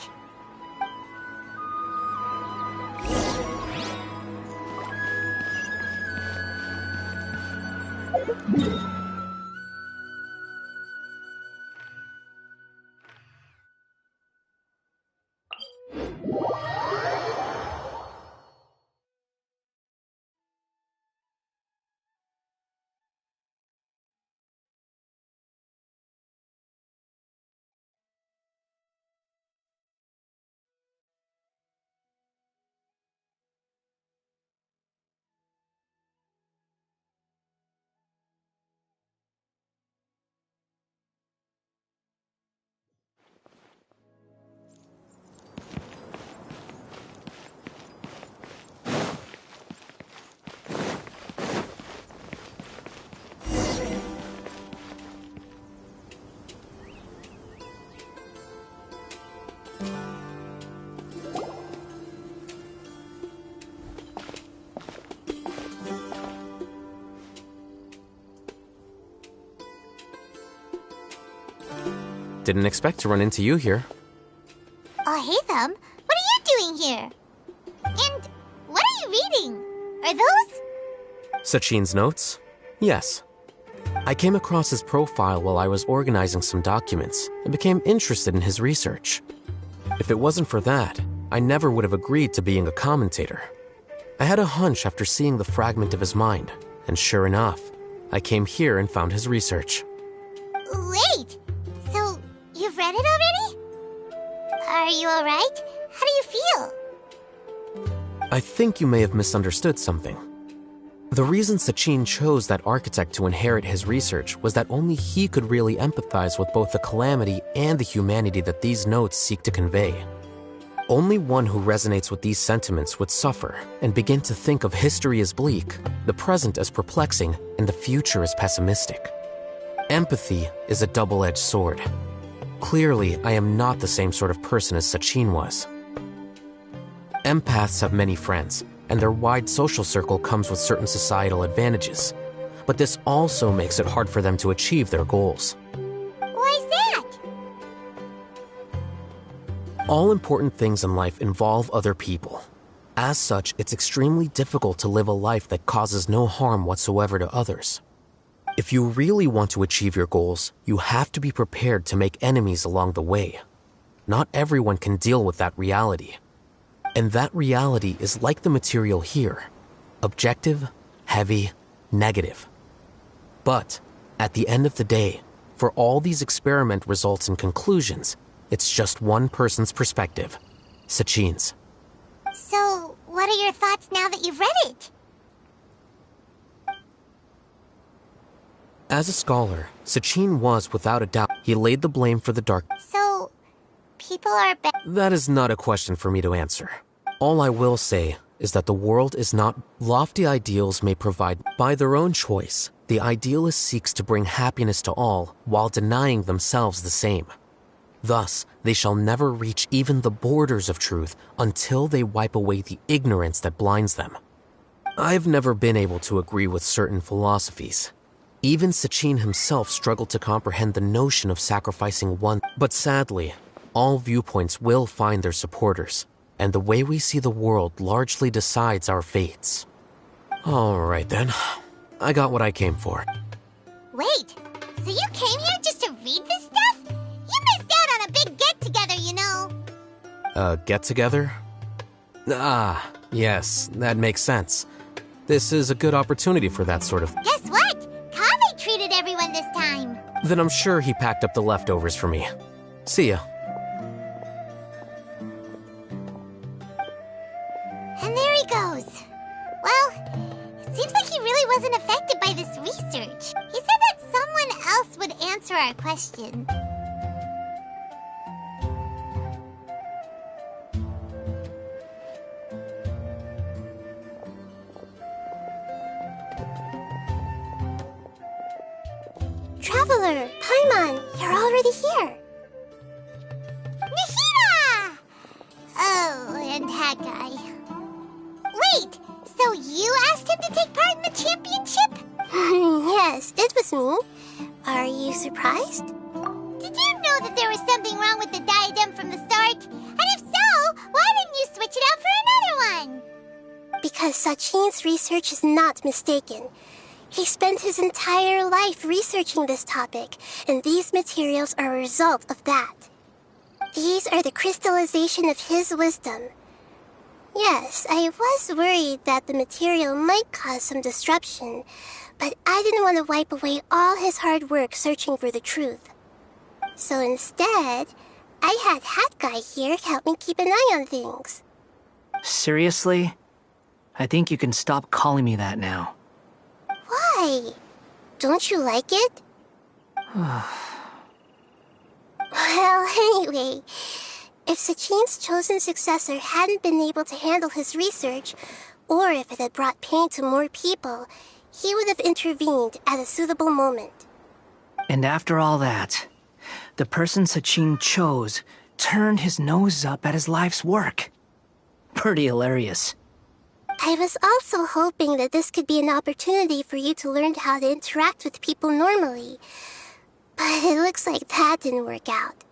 Didn't expect to run into you here. Oh, hey, Thumb. What are you doing here? And what are you reading? Are those... Sachin's notes? Yes. I came across his profile while I was organizing some documents and became interested in his research. If it wasn't for that, I never would have agreed to being a commentator. I had a hunch after seeing the fragment of his mind, and sure enough, I came here and found his research. Wait! So, you've read it already? Are you alright? How do you feel? I think you may have misunderstood something. The reason Sachin chose that architect to inherit his research was that only he could really empathize with both the calamity and the humanity that these notes seek to convey. Only one who resonates with these sentiments would suffer and begin to think of history as bleak, the present as perplexing, and the future as pessimistic. Empathy is a double-edged sword. Clearly, I am not the same sort of person as Sachin was. Empaths have many friends, and their wide social circle comes with certain societal advantages. But this also makes it hard for them to achieve their goals. Why's that? All important things in life involve other people. As such, it's extremely difficult to live a life that causes no harm whatsoever to others. If you really want to achieve your goals, you have to be prepared to make enemies along the way. Not everyone can deal with that reality. And that reality is like the material here. Objective, heavy, negative. But, at the end of the day, for all these experiment results and conclusions, it's just one person's perspective. Sachin's. So, what are your thoughts now that you've read it? As a scholar, Sachin was, without a doubt, he laid the blame for the dark. So, people are bad. That is not a question for me to answer. All I will say is that the world is not. Lofty ideals may provide. By their own choice, the idealist seeks to bring happiness to all while denying themselves the same. Thus, they shall never reach even the borders of truth until they wipe away the ignorance that blinds them. I've never been able to agree with certain philosophies. Even Sachin himself struggled to comprehend the notion of sacrificing one. But sadly, all viewpoints will find their supporters, and the way we see the world largely decides our fates. All right then, I got what I came for. Wait, so you came here just to read this stuff? You missed out on a big get-together, you know. Get-together? Ah, yes, that makes sense. This is a good opportunity for that sort of... Guess what? Kaveh treated everyone this time. Then I'm sure he packed up the leftovers for me. See ya. And there he goes. Well, it seems like he really wasn't affected by this research. He said that someone else would answer our question. Traveler, Paimon, you're already here. Nahida! Oh, and that guy. Wait, so you asked him to take part in the championship? Yes, it was me. Are you surprised? Did you know that there was something wrong with the diadem from the start? And if so, why didn't you switch it out for another one? Because Sachin's research is not mistaken. He spent his entire life researching this topic, and these materials are a result of that. These are the crystallization of his wisdom. Yes, I was worried that the material might cause some disruption, but I didn't want to wipe away all his hard work searching for the truth. So instead, I had Hat Guy here help me keep an eye on things. Seriously? I think you can stop calling me that now. Why? Don't you like it? Well, anyway, if Sachin's chosen successor hadn't been able to handle his research, or if it had brought pain to more people, he would have intervened at a suitable moment. And after all that, the person Sachin chose turned his nose up at his life's work. Pretty hilarious. I was also hoping that this could be an opportunity for you to learn how to interact with people normally. But it looks like that didn't work out.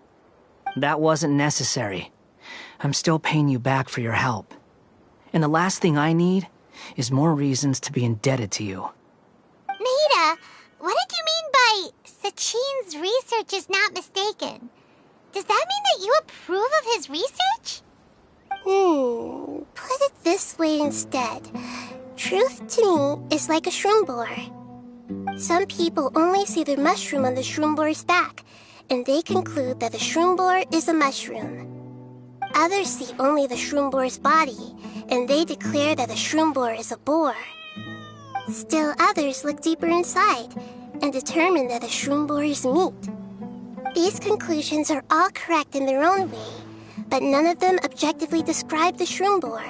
That wasn't necessary. I'm still paying you back for your help. And the last thing I need is more reasons to be indebted to you. Nahida, what did you mean by Sachin's research is not mistaken? Does that mean that you approve of his research? Put it this way instead. Truth to me is like a shroom boar. Some people only see the mushroom on the shroom boar's back, and they conclude that the shroom boar is a mushroom. Others see only the shroom boar's body, and they declare that the shroom boar is a boar. Still others look deeper inside, and determine that the shroom boar is meat. These conclusions are all correct in their own way, but none of them objectively describe the shroom boar.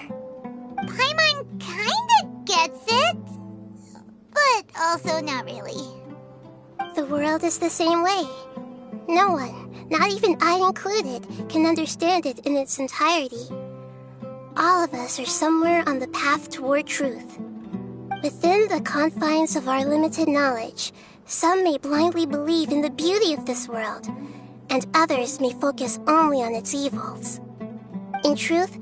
Paimon kinda gets it, but also not really. The world is the same way. No one, not even I included, can understand it in its entirety. All of us are somewhere on the path toward truth. Within the confines of our limited knowledge, some may blindly believe in the beauty of this world, and others may focus only on its evils. In truth,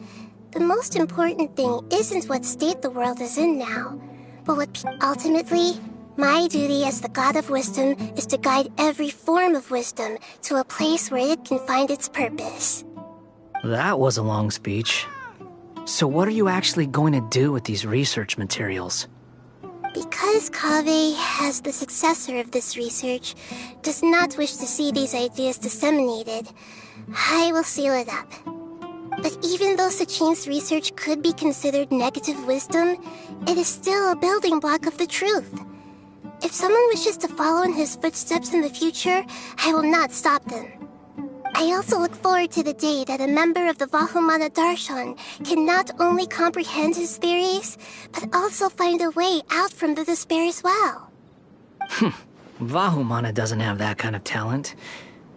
the most important thing isn't what state the world is in now, but what ultimately, my duty as the God of Wisdom is to guide every form of wisdom to a place where it can find its purpose. That was a long speech. So what are you actually going to do with these research materials? Because Kaveh, as the successor of this research, does not wish to see these ideas disseminated, I will seal it up. But even though Sachin's research could be considered negative wisdom, it is still a building block of the truth. If someone wishes to follow in his footsteps in the future, I will not stop them. I also look forward to the day that a member of the Vahumana Darshan can not only comprehend his theories, but also find a way out from the despair as well. Vahumana doesn't have that kind of talent.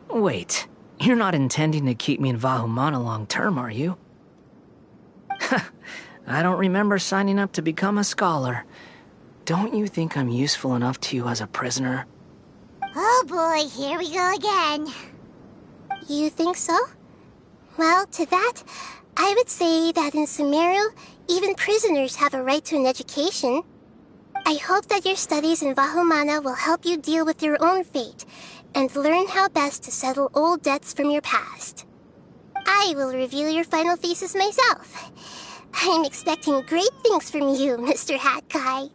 Wait, you're not intending to keep me in Vahumana long term, are you? I don't remember signing up to become a scholar. Don't you think I'm useful enough to you as a prisoner? Oh boy, here we go again. You think so? Well, to that, I would say that in Sumeru, even prisoners have a right to an education. I hope that your studies in Vahumana will help you deal with your own fate, and learn how best to settle old debts from your past. I will review your final thesis myself. I'm expecting great things from you, Mr. Hat Guy.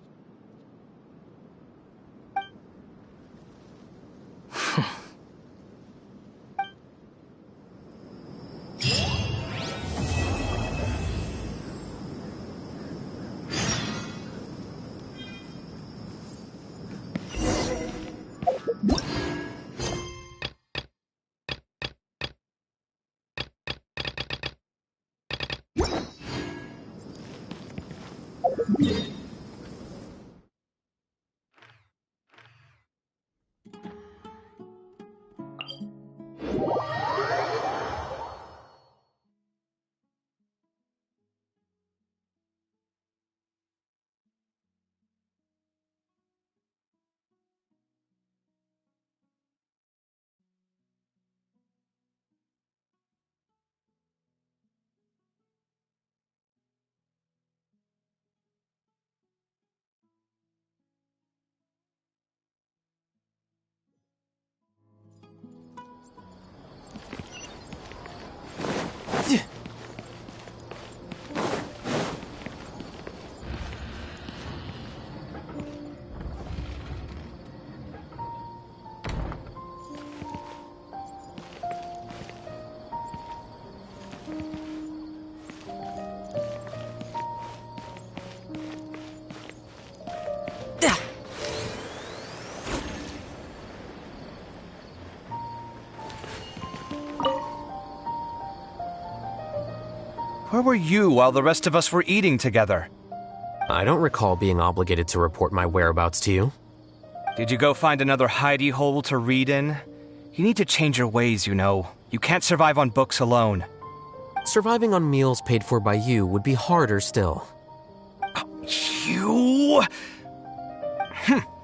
Where were you while the rest of us were eating together? I don't recall being obligated to report my whereabouts to you. Did you go find another hidey hole to read in? You need to change your ways, you know. You can't survive on books alone. Surviving on meals paid for by you would be harder still. You?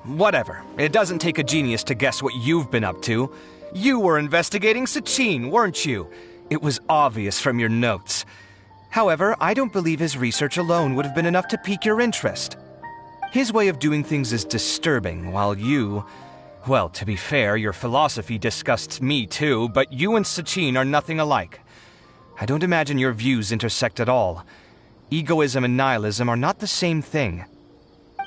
Whatever. It doesn't take a genius to guess what you've been up to. You were investigating Sachin, weren't you? It was obvious from your notes. However, I don't believe his research alone would have been enough to pique your interest. His way of doing things is disturbing, while you... Well, to be fair, your philosophy disgusts me too, but you and Sachin are nothing alike. I don't imagine your views intersect at all. Egoism and nihilism are not the same thing.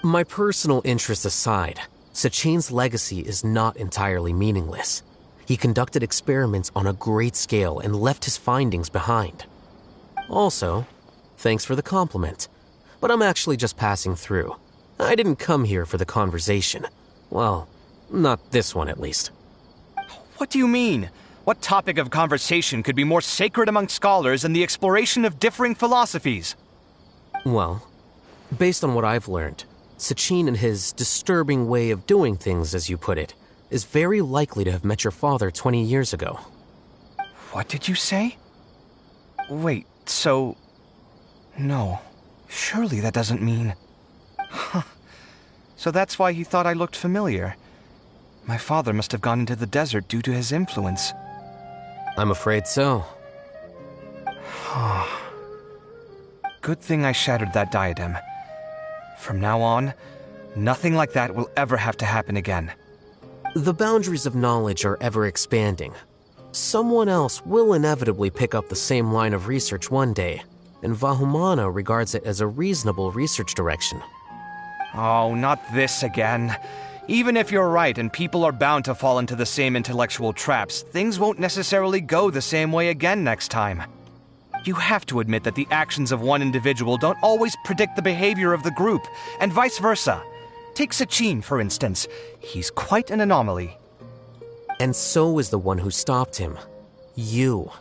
My personal interests aside, Sachin's legacy is not entirely meaningless. He conducted experiments on a great scale and left his findings behind. Also, thanks for the compliment, but I'm actually just passing through. I didn't come here for the conversation. Well, not this one at least. What do you mean? What topic of conversation could be more sacred among scholars than the exploration of differing philosophies? Well, based on what I've learned, Sachin and his disturbing way of doing things, as you put it, is very likely to have met your father 20 years ago. What did you say? Wait, so... No. Surely that doesn't mean... Huh. So that's why he thought I looked familiar. My father must have gone into the desert due to his influence. I'm afraid so. Good thing I shattered that diadem. From now on, nothing like that will ever have to happen again. The boundaries of knowledge are ever expanding. Someone else will inevitably pick up the same line of research one day, and Vahumana regards it as a reasonable research direction. Oh, not this again. Even if you're right and people are bound to fall into the same intellectual traps, things won't necessarily go the same way again next time. You have to admit that the actions of one individual don't always predict the behavior of the group, and vice versa. Take Sachin, for instance. He's quite an anomaly. And so is the one who stopped him. You.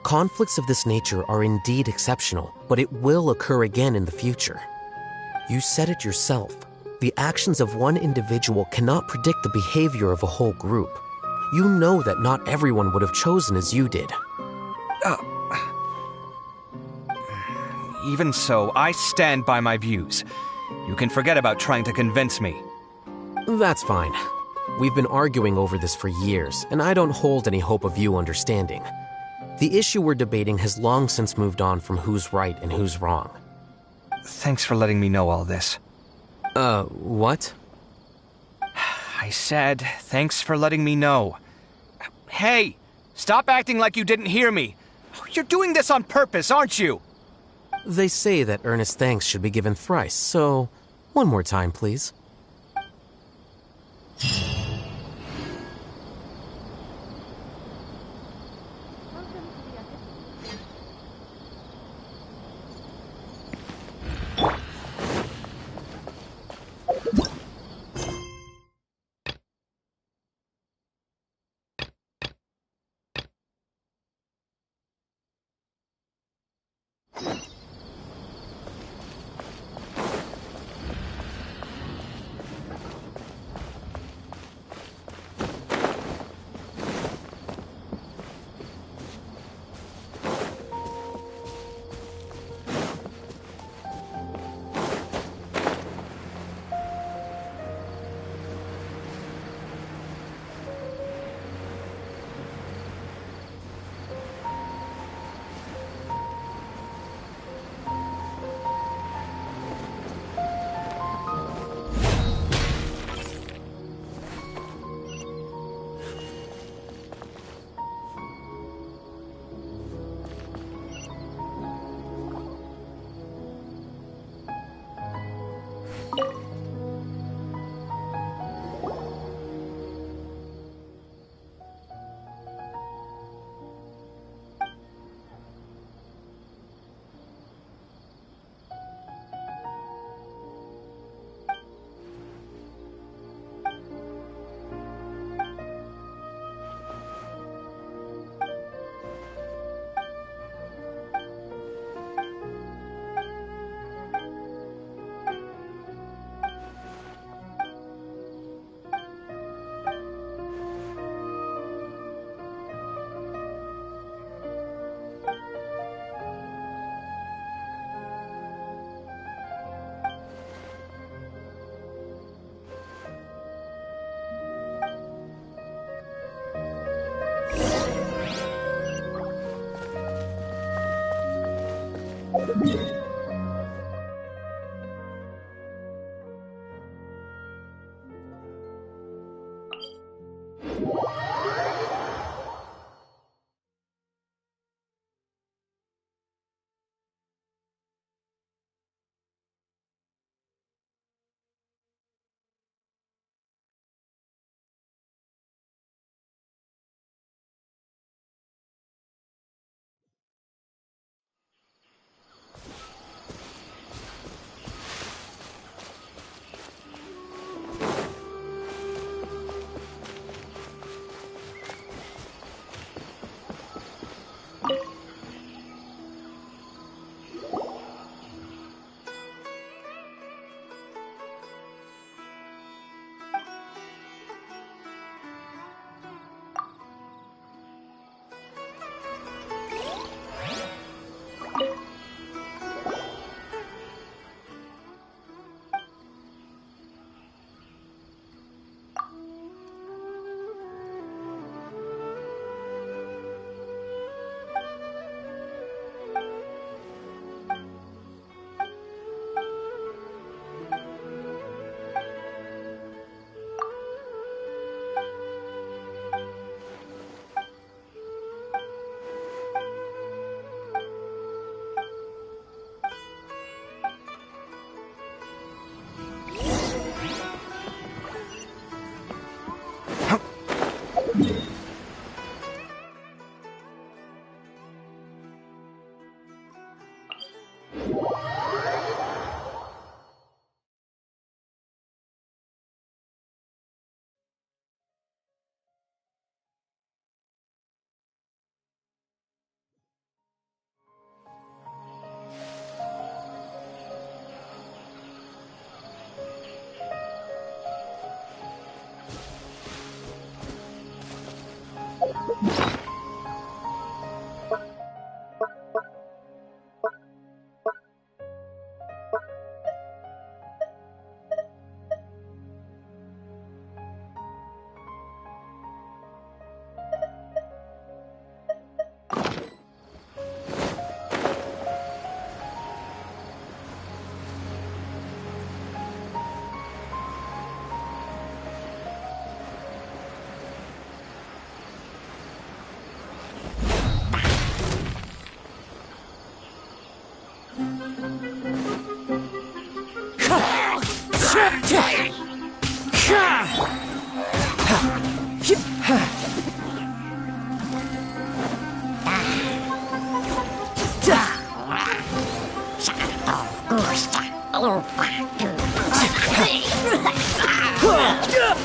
Conflicts of this nature are indeed exceptional, but it will occur again in the future. You said it yourself. The actions of one individual cannot predict the behavior of a whole group. You know that not everyone would have chosen as you did. Even so, I stand by my views. You can forget about trying to convince me. That's fine. We've been arguing over this for years, and I don't hold any hope of you understanding. The issue we're debating has long since moved on from who's right and who's wrong. Thanks for letting me know all this. What? I said, thanks for letting me know. Hey, stop acting like you didn't hear me. You're doing this on purpose, aren't you? They say that earnest thanks should be given thrice, so one more time, please.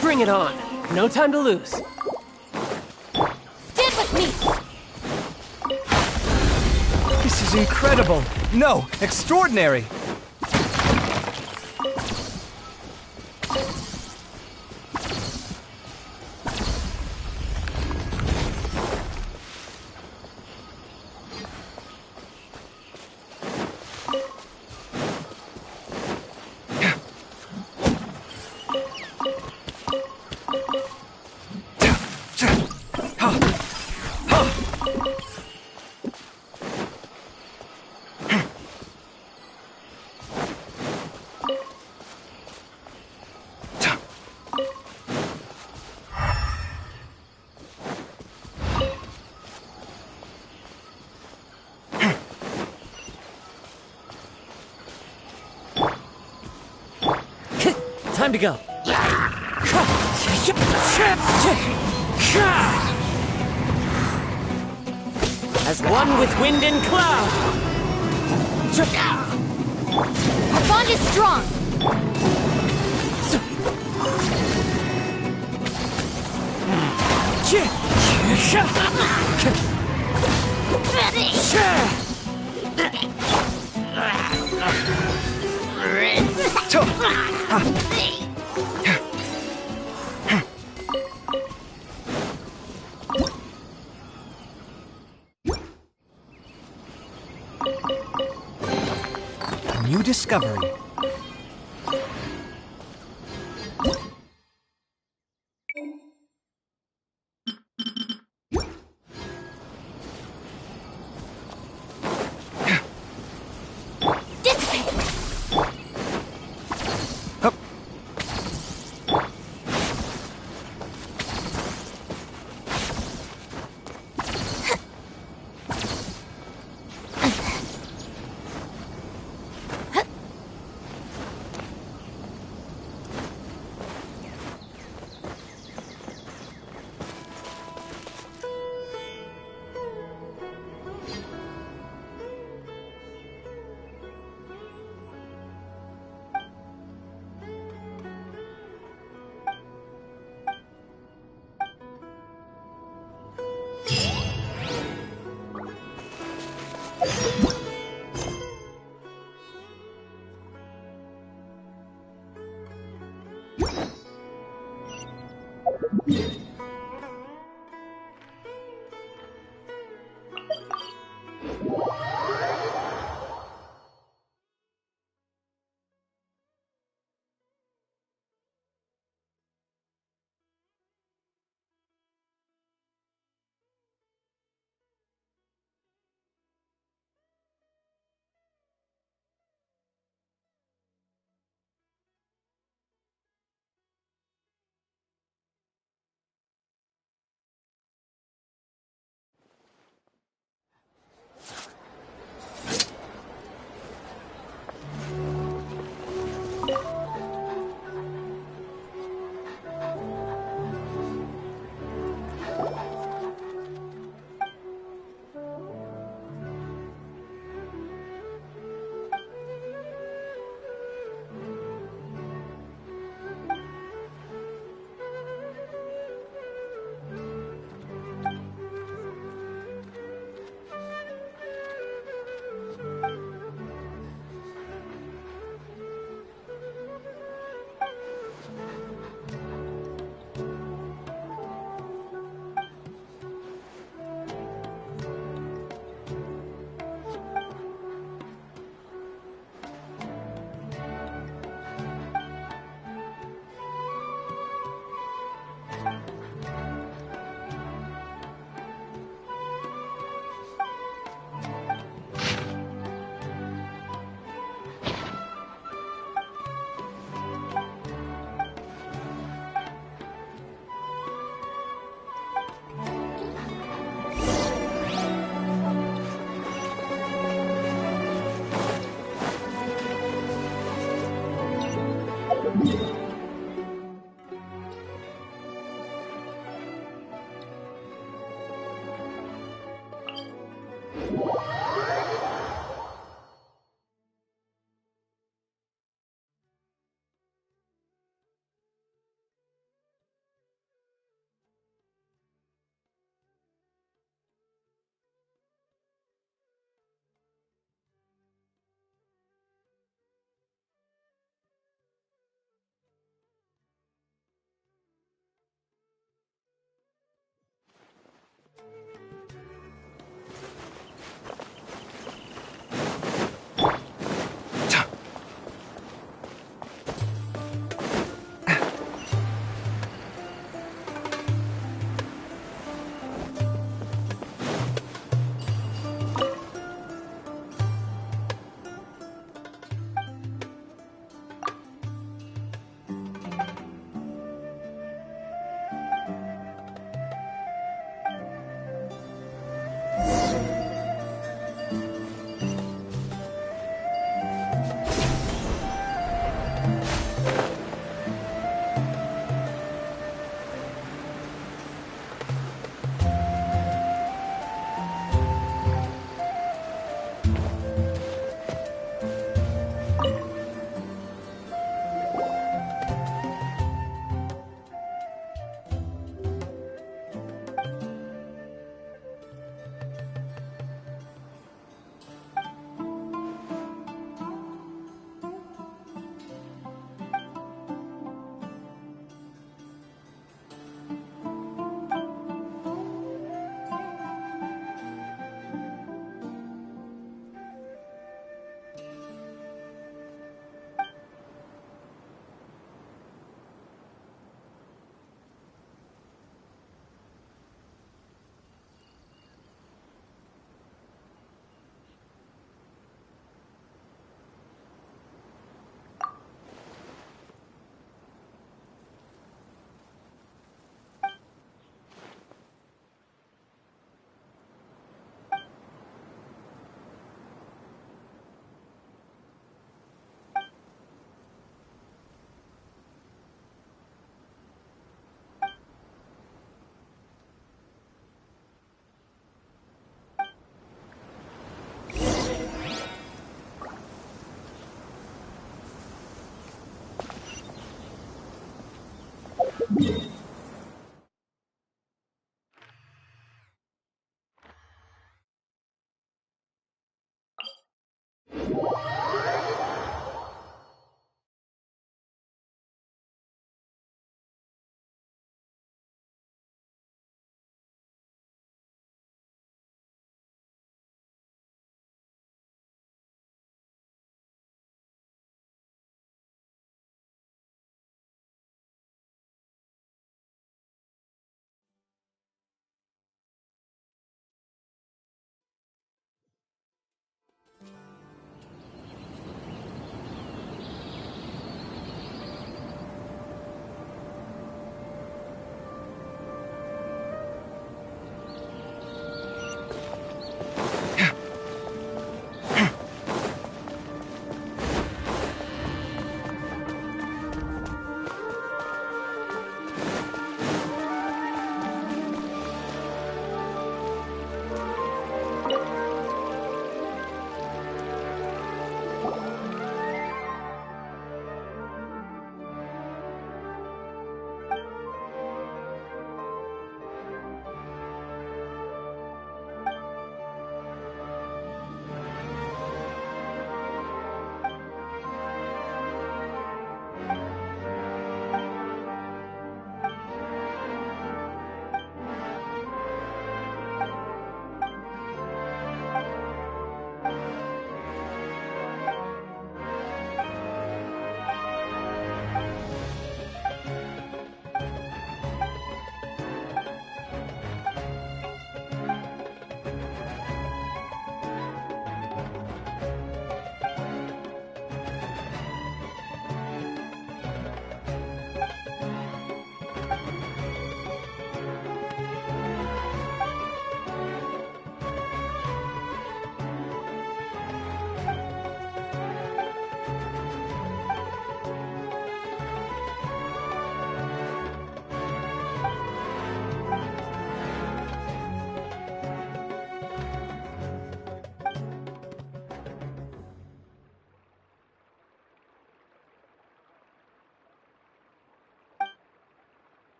Bring it on. No time to lose. Stand with me! This is incredible! No, extraordinary! Time to go. As one with wind and cloud. Our bond is strong! New discovery.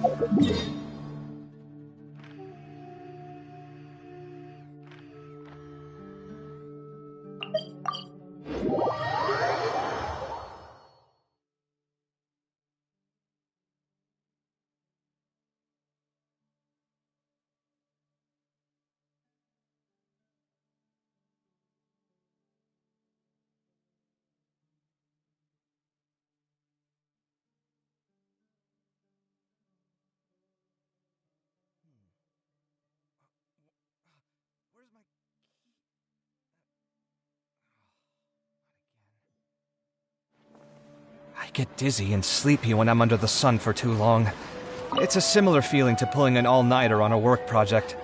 Where's my key? I get dizzy and sleepy when I'm under the sun for too long. It's a similar feeling to pulling an all-nighter on a work project.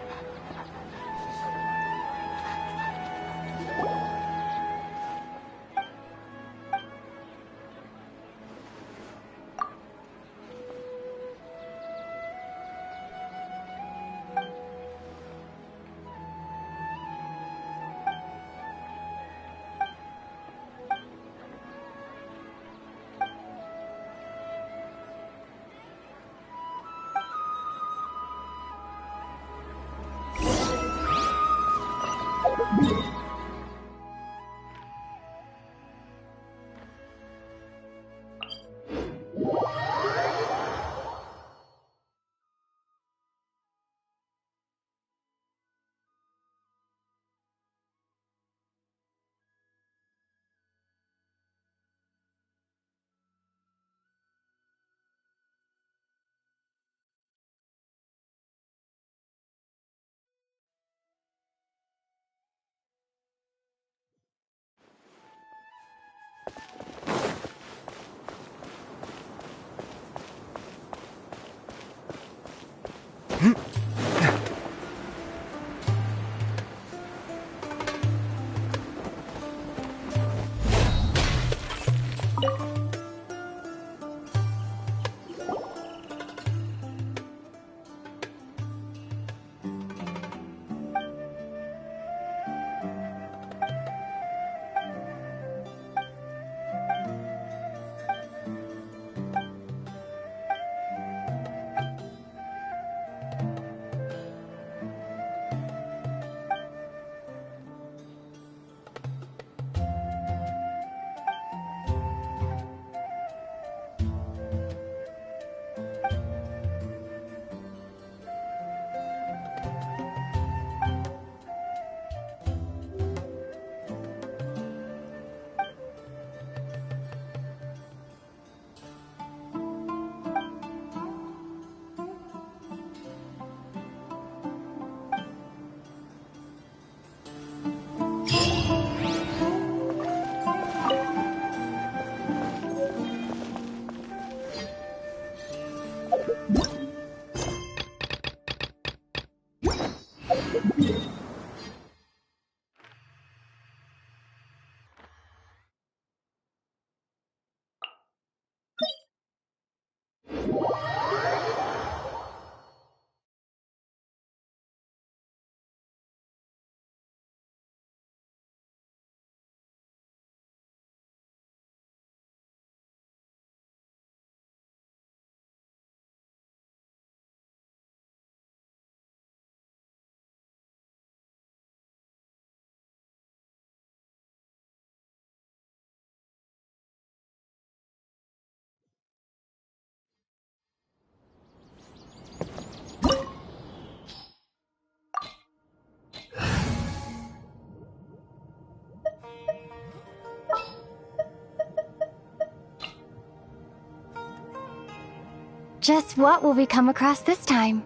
Just what will we come across this time?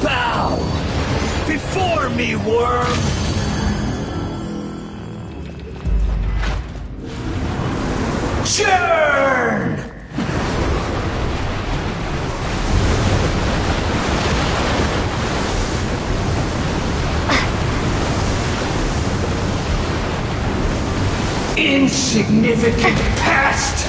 Bow before me, worm! Churn! Insignificant past!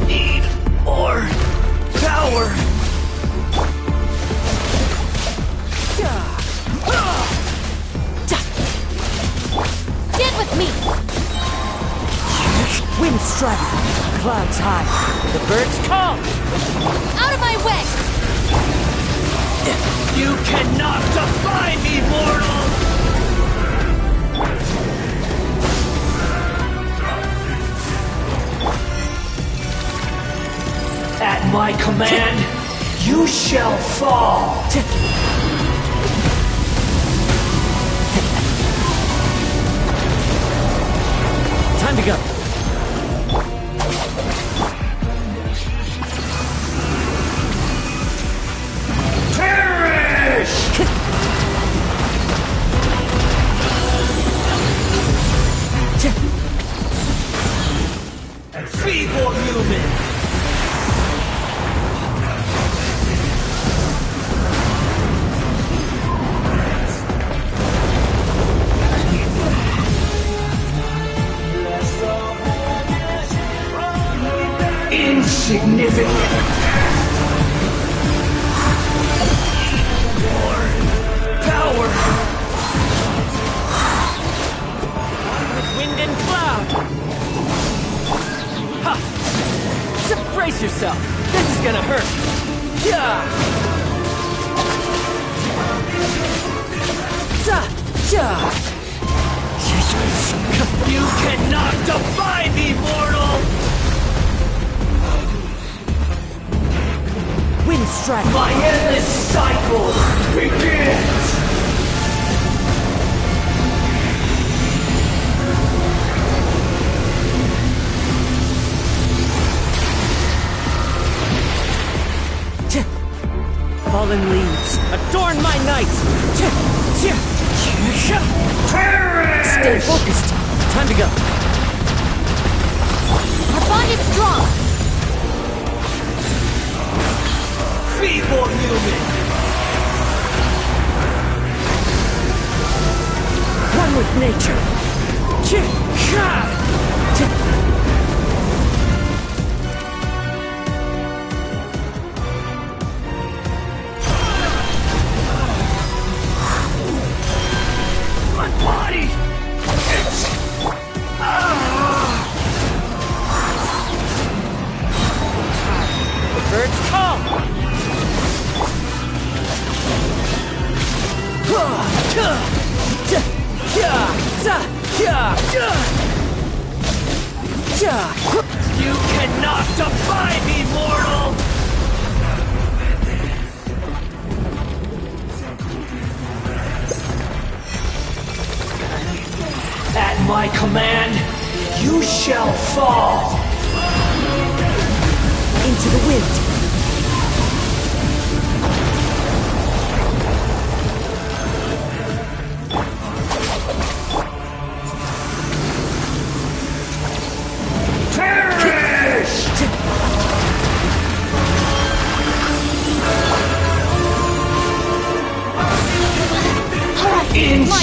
Need more power! Stand with me! Wind strike, clouds high, the birds call! Out of my way! You cannot defy me, mortal! At my command, you shall fall! Time to go. Perish! Feeble human! Insignificant. More power. Wind and cloud! Ha! So brace yourself! This is gonna hurt! Yeah! You cannot defy me, mortal! Wind strike! My endless cycle begins! Fallen leaves, adorn my night! Perish! Stay focused! Time to go! Our bond is strong! Feeble human! One with nature! My body! It's... The birds call! You cannot defy me, mortal! At my command, you shall fall! Into the wind!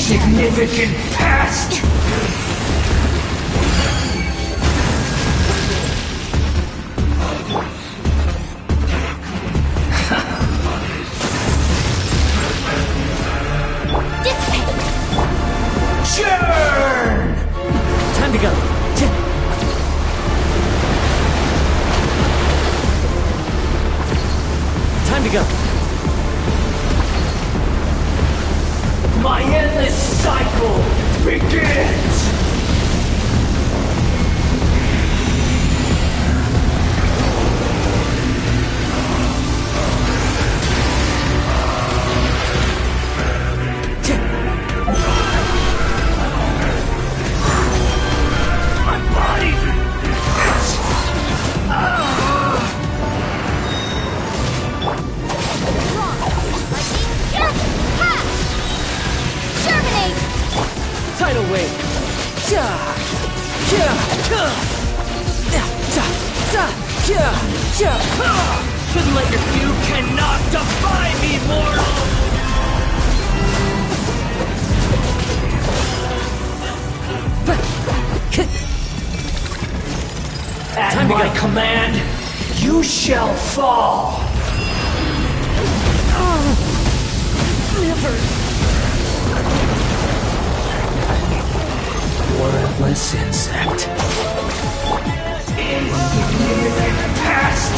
insignificant pest! Churn! Time to go. Time to go. My endless cycle begins! My body! Germinate! Tidal wave. Shouldn't let you cannot defy me, mortal! At my command, you shall fall! Never. Worthless insect. Insignificant pest!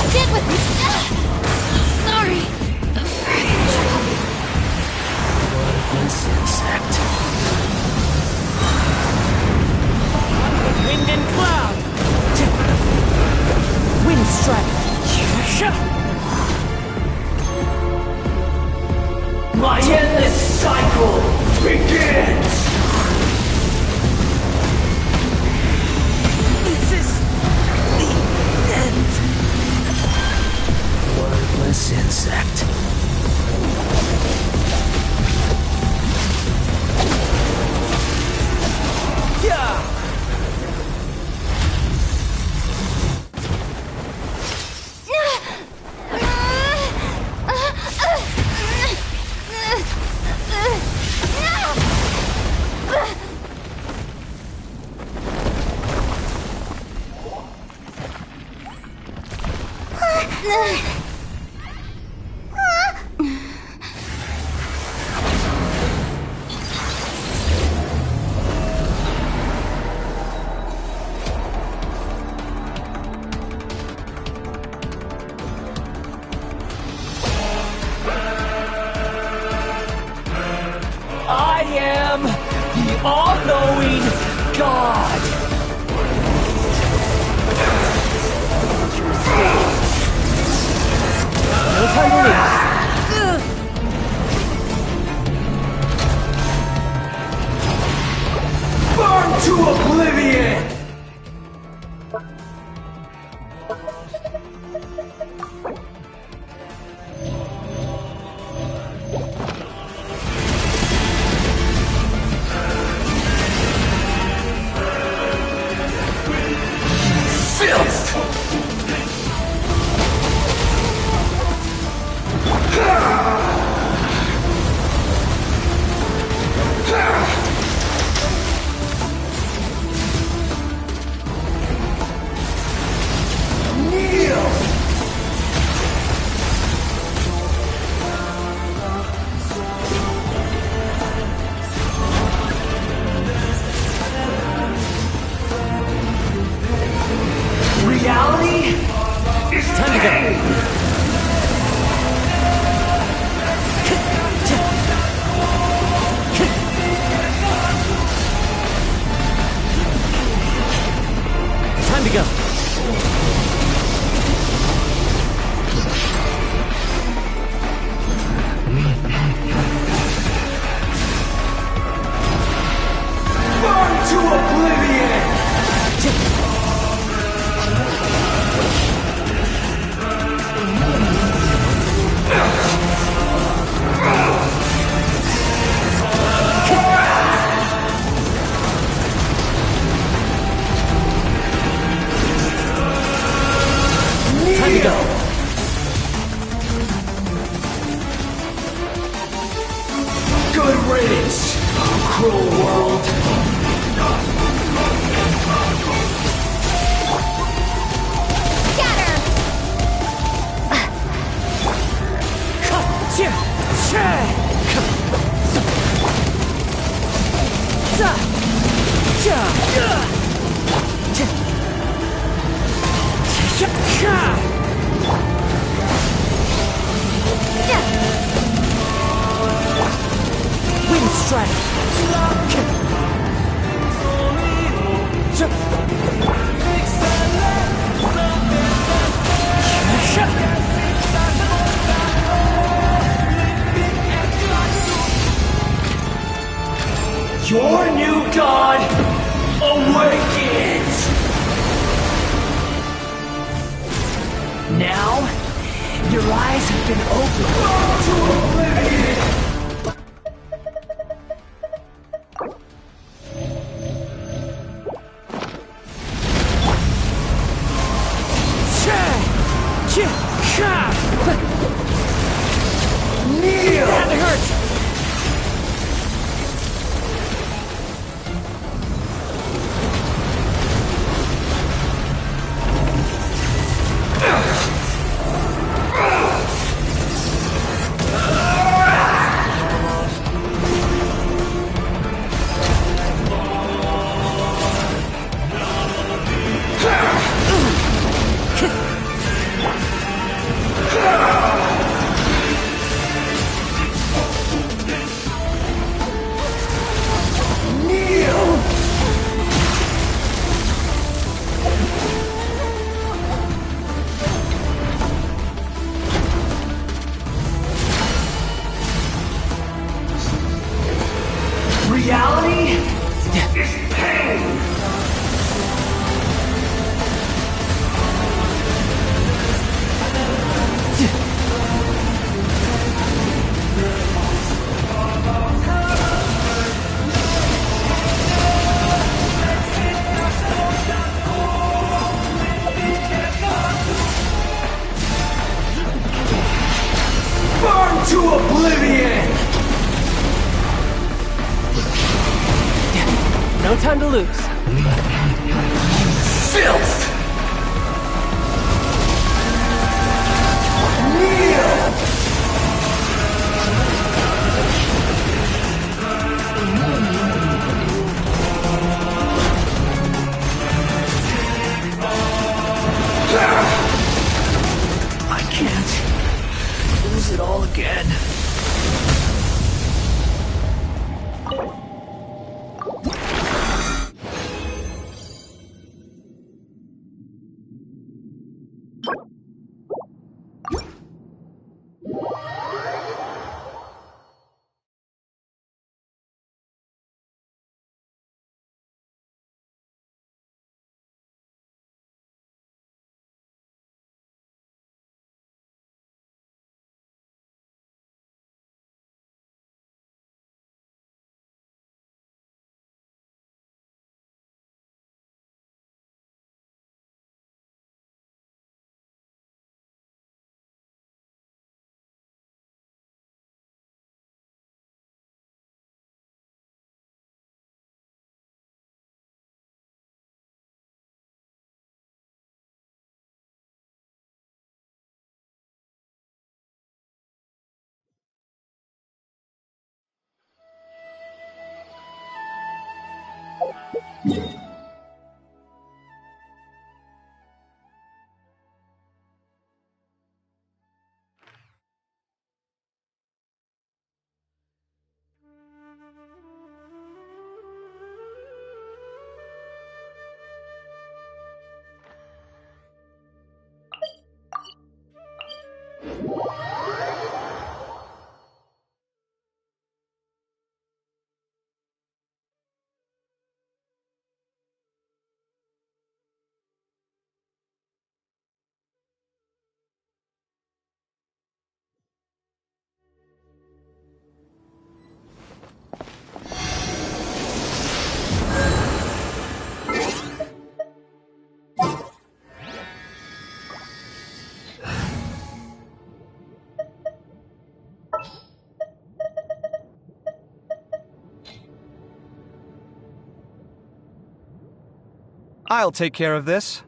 Stick with me! Sorry! Worthless insect. Wind and cloud. Wind strike. My endless cycle begins! This is the end. Worthless insect. Yeah. I am the all-knowing God! No time to lose. Burn to oblivion! Filth! lose. Filth! Kneel! I can't lose it all again. I'll take care of this.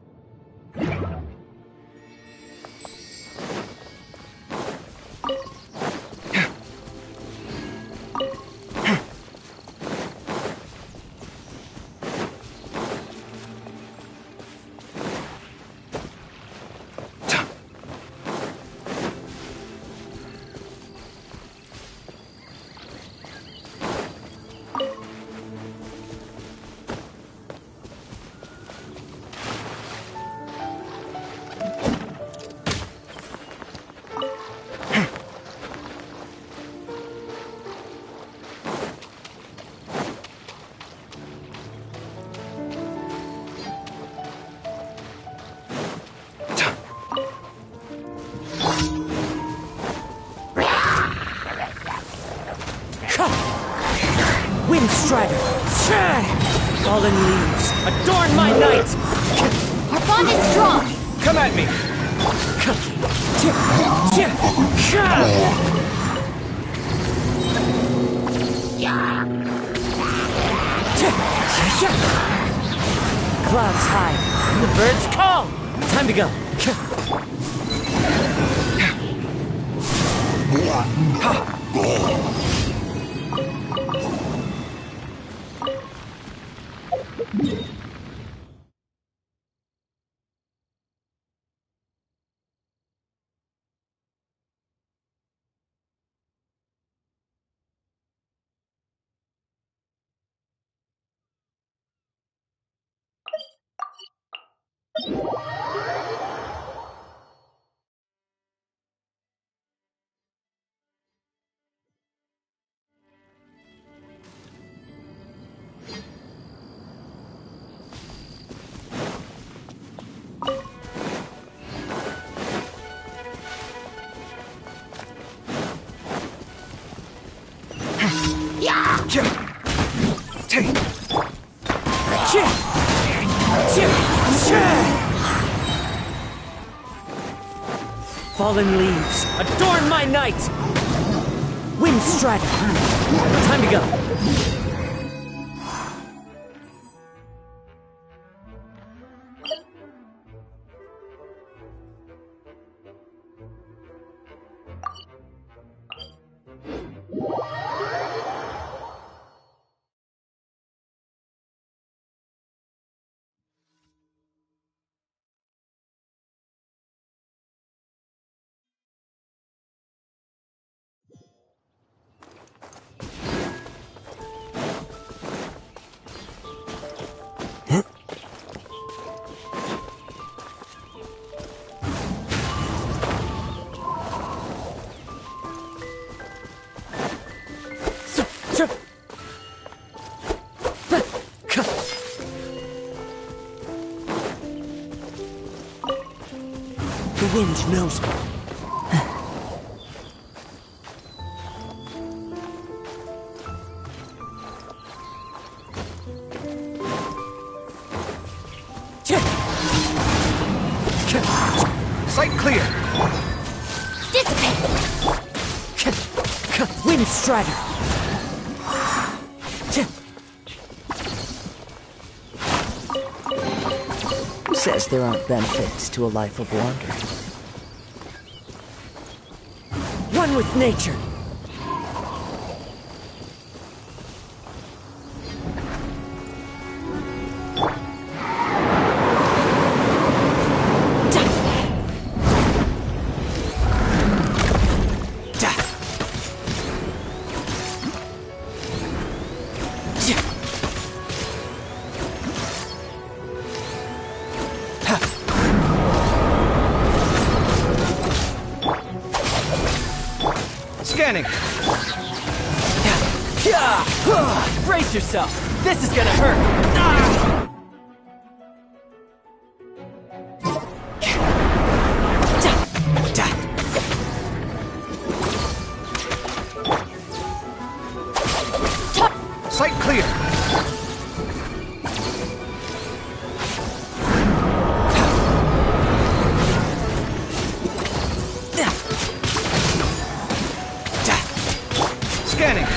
Fallen leaves, adorn my night! Our bond is strong! Come at me! Clouds high, and the birds call! Time to go! Fallen leaves, adorn my night! Wind Strider, time to go! The wind knows me. Sight clear! Dissipate! Wind Strider! Who says there aren't benefits to a life of wandering? One with nature! Scanning! Brace yourself! This is gonna hurt! Sight clear! Scanning!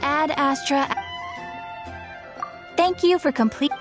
Ad Astra. Thank you for complete.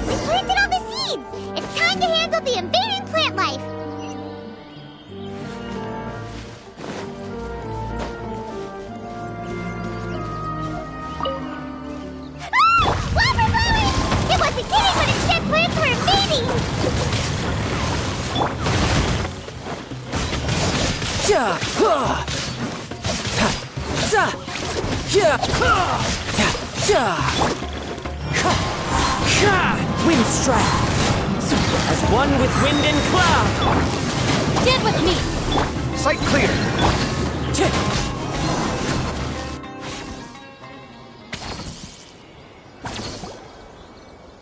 We planted all the seeds! It's time to handle the invading plant life! Ah! Wildflowers! It wasn't kidding when it said plants were invading! Wind strike! As one with wind and cloud! Stand with me! Sight clear!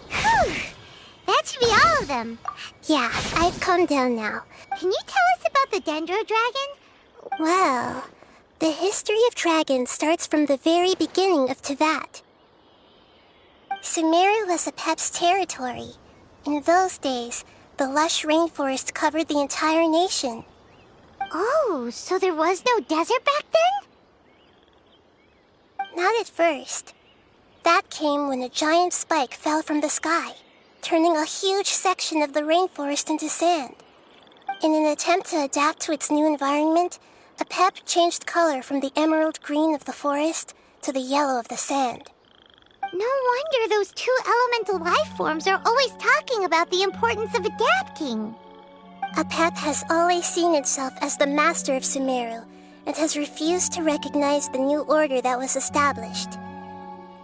Whew. That should be all of them. Yeah, I've calmed down now. Can you tell us about the Dendro Dragon? Well, the history of dragons starts from the very beginning of Teyvat. Sumeru was Apep's territory. In those days, the lush rainforest covered the entire nation. Oh, so there was no desert back then? Not at first. That came when a giant spike fell from the sky, turning a huge section of the rainforest into sand. In an attempt to adapt to its new environment, Apep changed color from the emerald green of the forest to the yellow of the sand. No wonder those two elemental life forms are always talking about the importance of adapting. Apep has always seen itself as the master of Sumeru and has refused to recognize the new order that was established.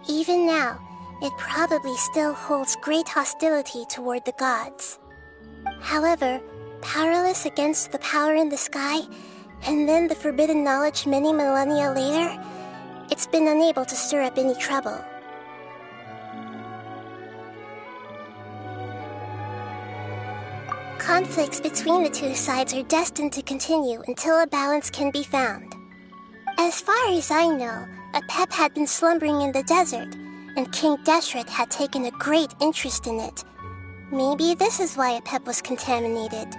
Even now, it probably still holds great hostility toward the gods. However, powerless against the power in the sky, and then the forbidden knowledge many millennia later, it's been unable to stir up any trouble. Conflicts between the two sides are destined to continue until a balance can be found. As far as I know, Apep had been slumbering in the desert, and King Deshret had taken a great interest in it. Maybe this is why Apep was contaminated.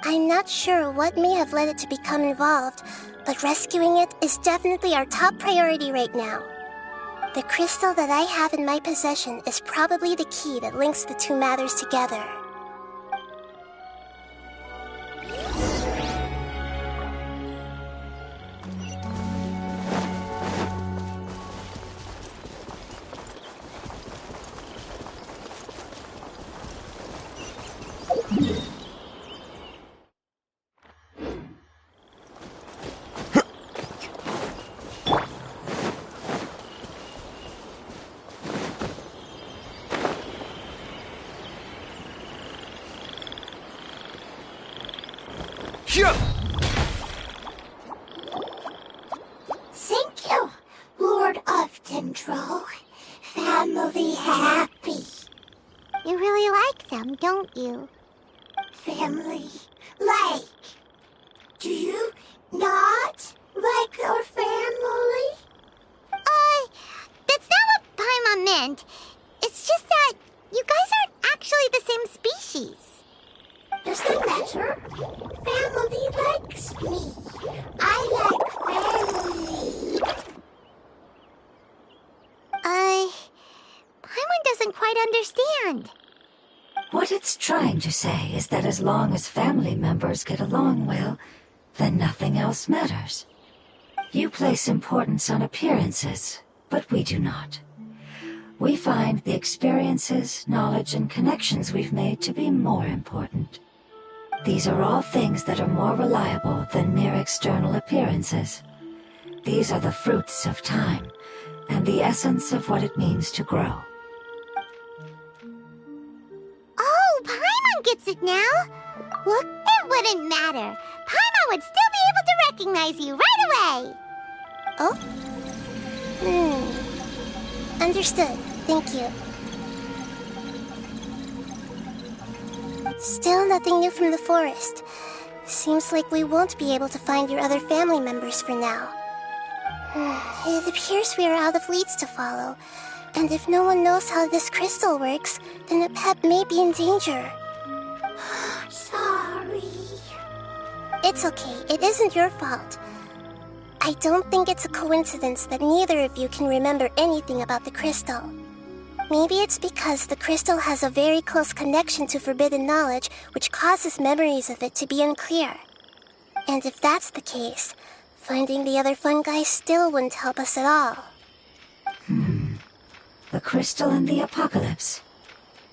I'm not sure what may have led it to become involved, but rescuing it is definitely our top priority right now. The crystal that I have in my possession is probably the key that links the two matters together. Thank you, Lord of Dendro. Family happy. You really like them, don't you? Family like. Do you not like our family? That's not what Paimon meant. It's just that you guys aren't actually the same species. Does that matter? Family likes me. I like family. Paimon doesn't quite understand. What it's trying to say is that as long as family members get along well, then nothing else matters. You place importance on appearances, but we do not. We find the experiences, knowledge, and connections we've made to be more important. These are all things that are more reliable than mere external appearances. These are the fruits of time, and the essence of what it means to grow. Oh, Paimon Paimon gets it now. Look, it wouldn't matter. Paimon would still be able to recognize you right away. Oh? Understood. Thank you. Still nothing new from the forest. Seems like we won't be able to find your other family members for now. It appears we are out of leads to follow. And if no one knows how this crystal works, then a pet may be in danger. Sorry. It's okay. It isn't your fault. I don't think it's a coincidence that neither of you can remember anything about the crystal. Maybe it's because the crystal has a very close connection to forbidden knowledge, which causes memories of it to be unclear. And if that's the case, finding the other fungi still wouldn't help us at all. The crystal and the apocalypse.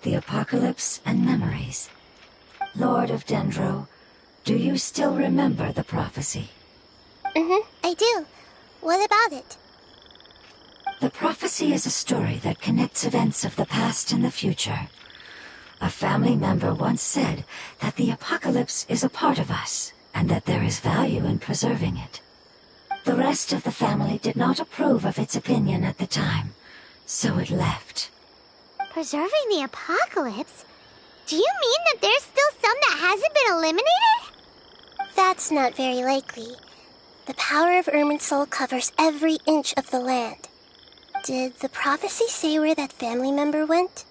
The apocalypse and memories. Lord of Dendro, do you still remember the prophecy? I do. What about it? The prophecy is a story that connects events of the past and the future. A family member once said that the apocalypse is a part of us, and that there is value in preserving it. The rest of the family did not approve of its opinion at the time, so it left. Preserving the apocalypse? Do you mean that there's still some that hasn't been eliminated? That's not very likely. The power of Irminsul covers every inch of the land. Did the prophecy say where that family member went?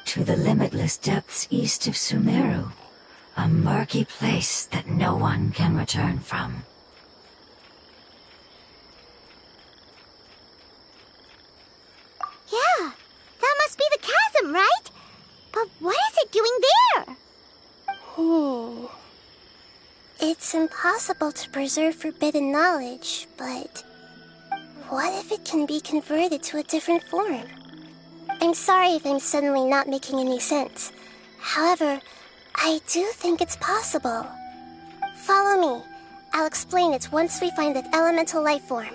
To the limitless depths east of Sumeru, a murky place that no one can return from. Yeah, that must be the chasm, right? But what is it doing there? It's impossible to preserve forbidden knowledge, but what if it can be converted to a different form? I'm sorry if I'm suddenly not making any sense. However, I do think it's possible. Follow me. I'll explain it once we find that elemental life form.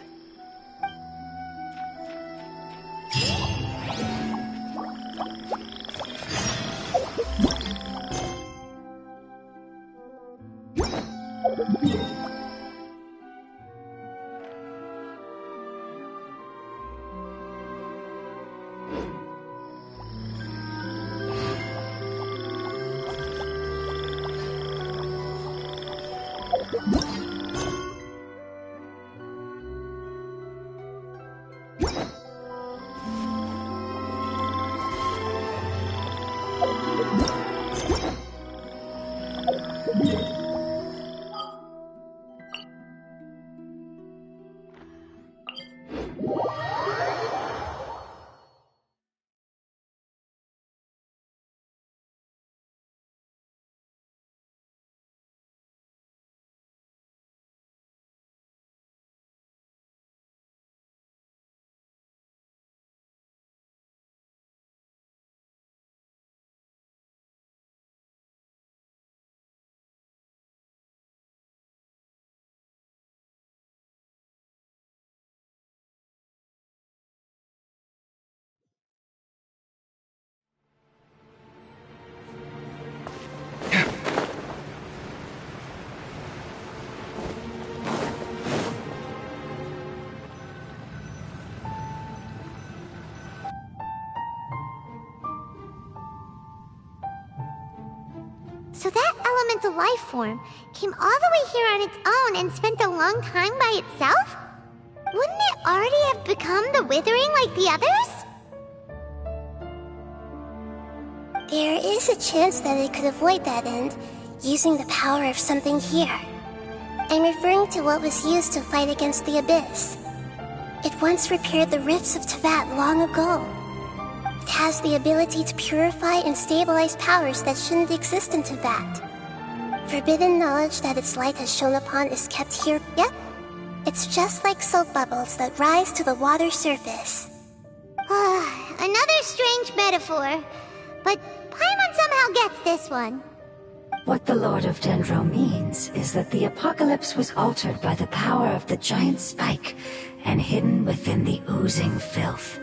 So that elemental life form came all the way here on its own and spent a long time by itself? Wouldn't it already have become the Withering like the others? There is a chance that it could avoid that end, using the power of something here. I'm referring to what was used to fight against the Abyss. It once repaired the rifts of Tevat long ago. It has the ability to purify and stabilize powers that shouldn't exist in Tevat. Forbidden knowledge that its light has shone upon is kept here. Yep, it's just like soap bubbles that rise to the water surface. Another strange metaphor, but Paimon somehow gets this one. What the Lord of Dendro means is that the apocalypse was altered by the power of the giant spike and hidden within the oozing filth.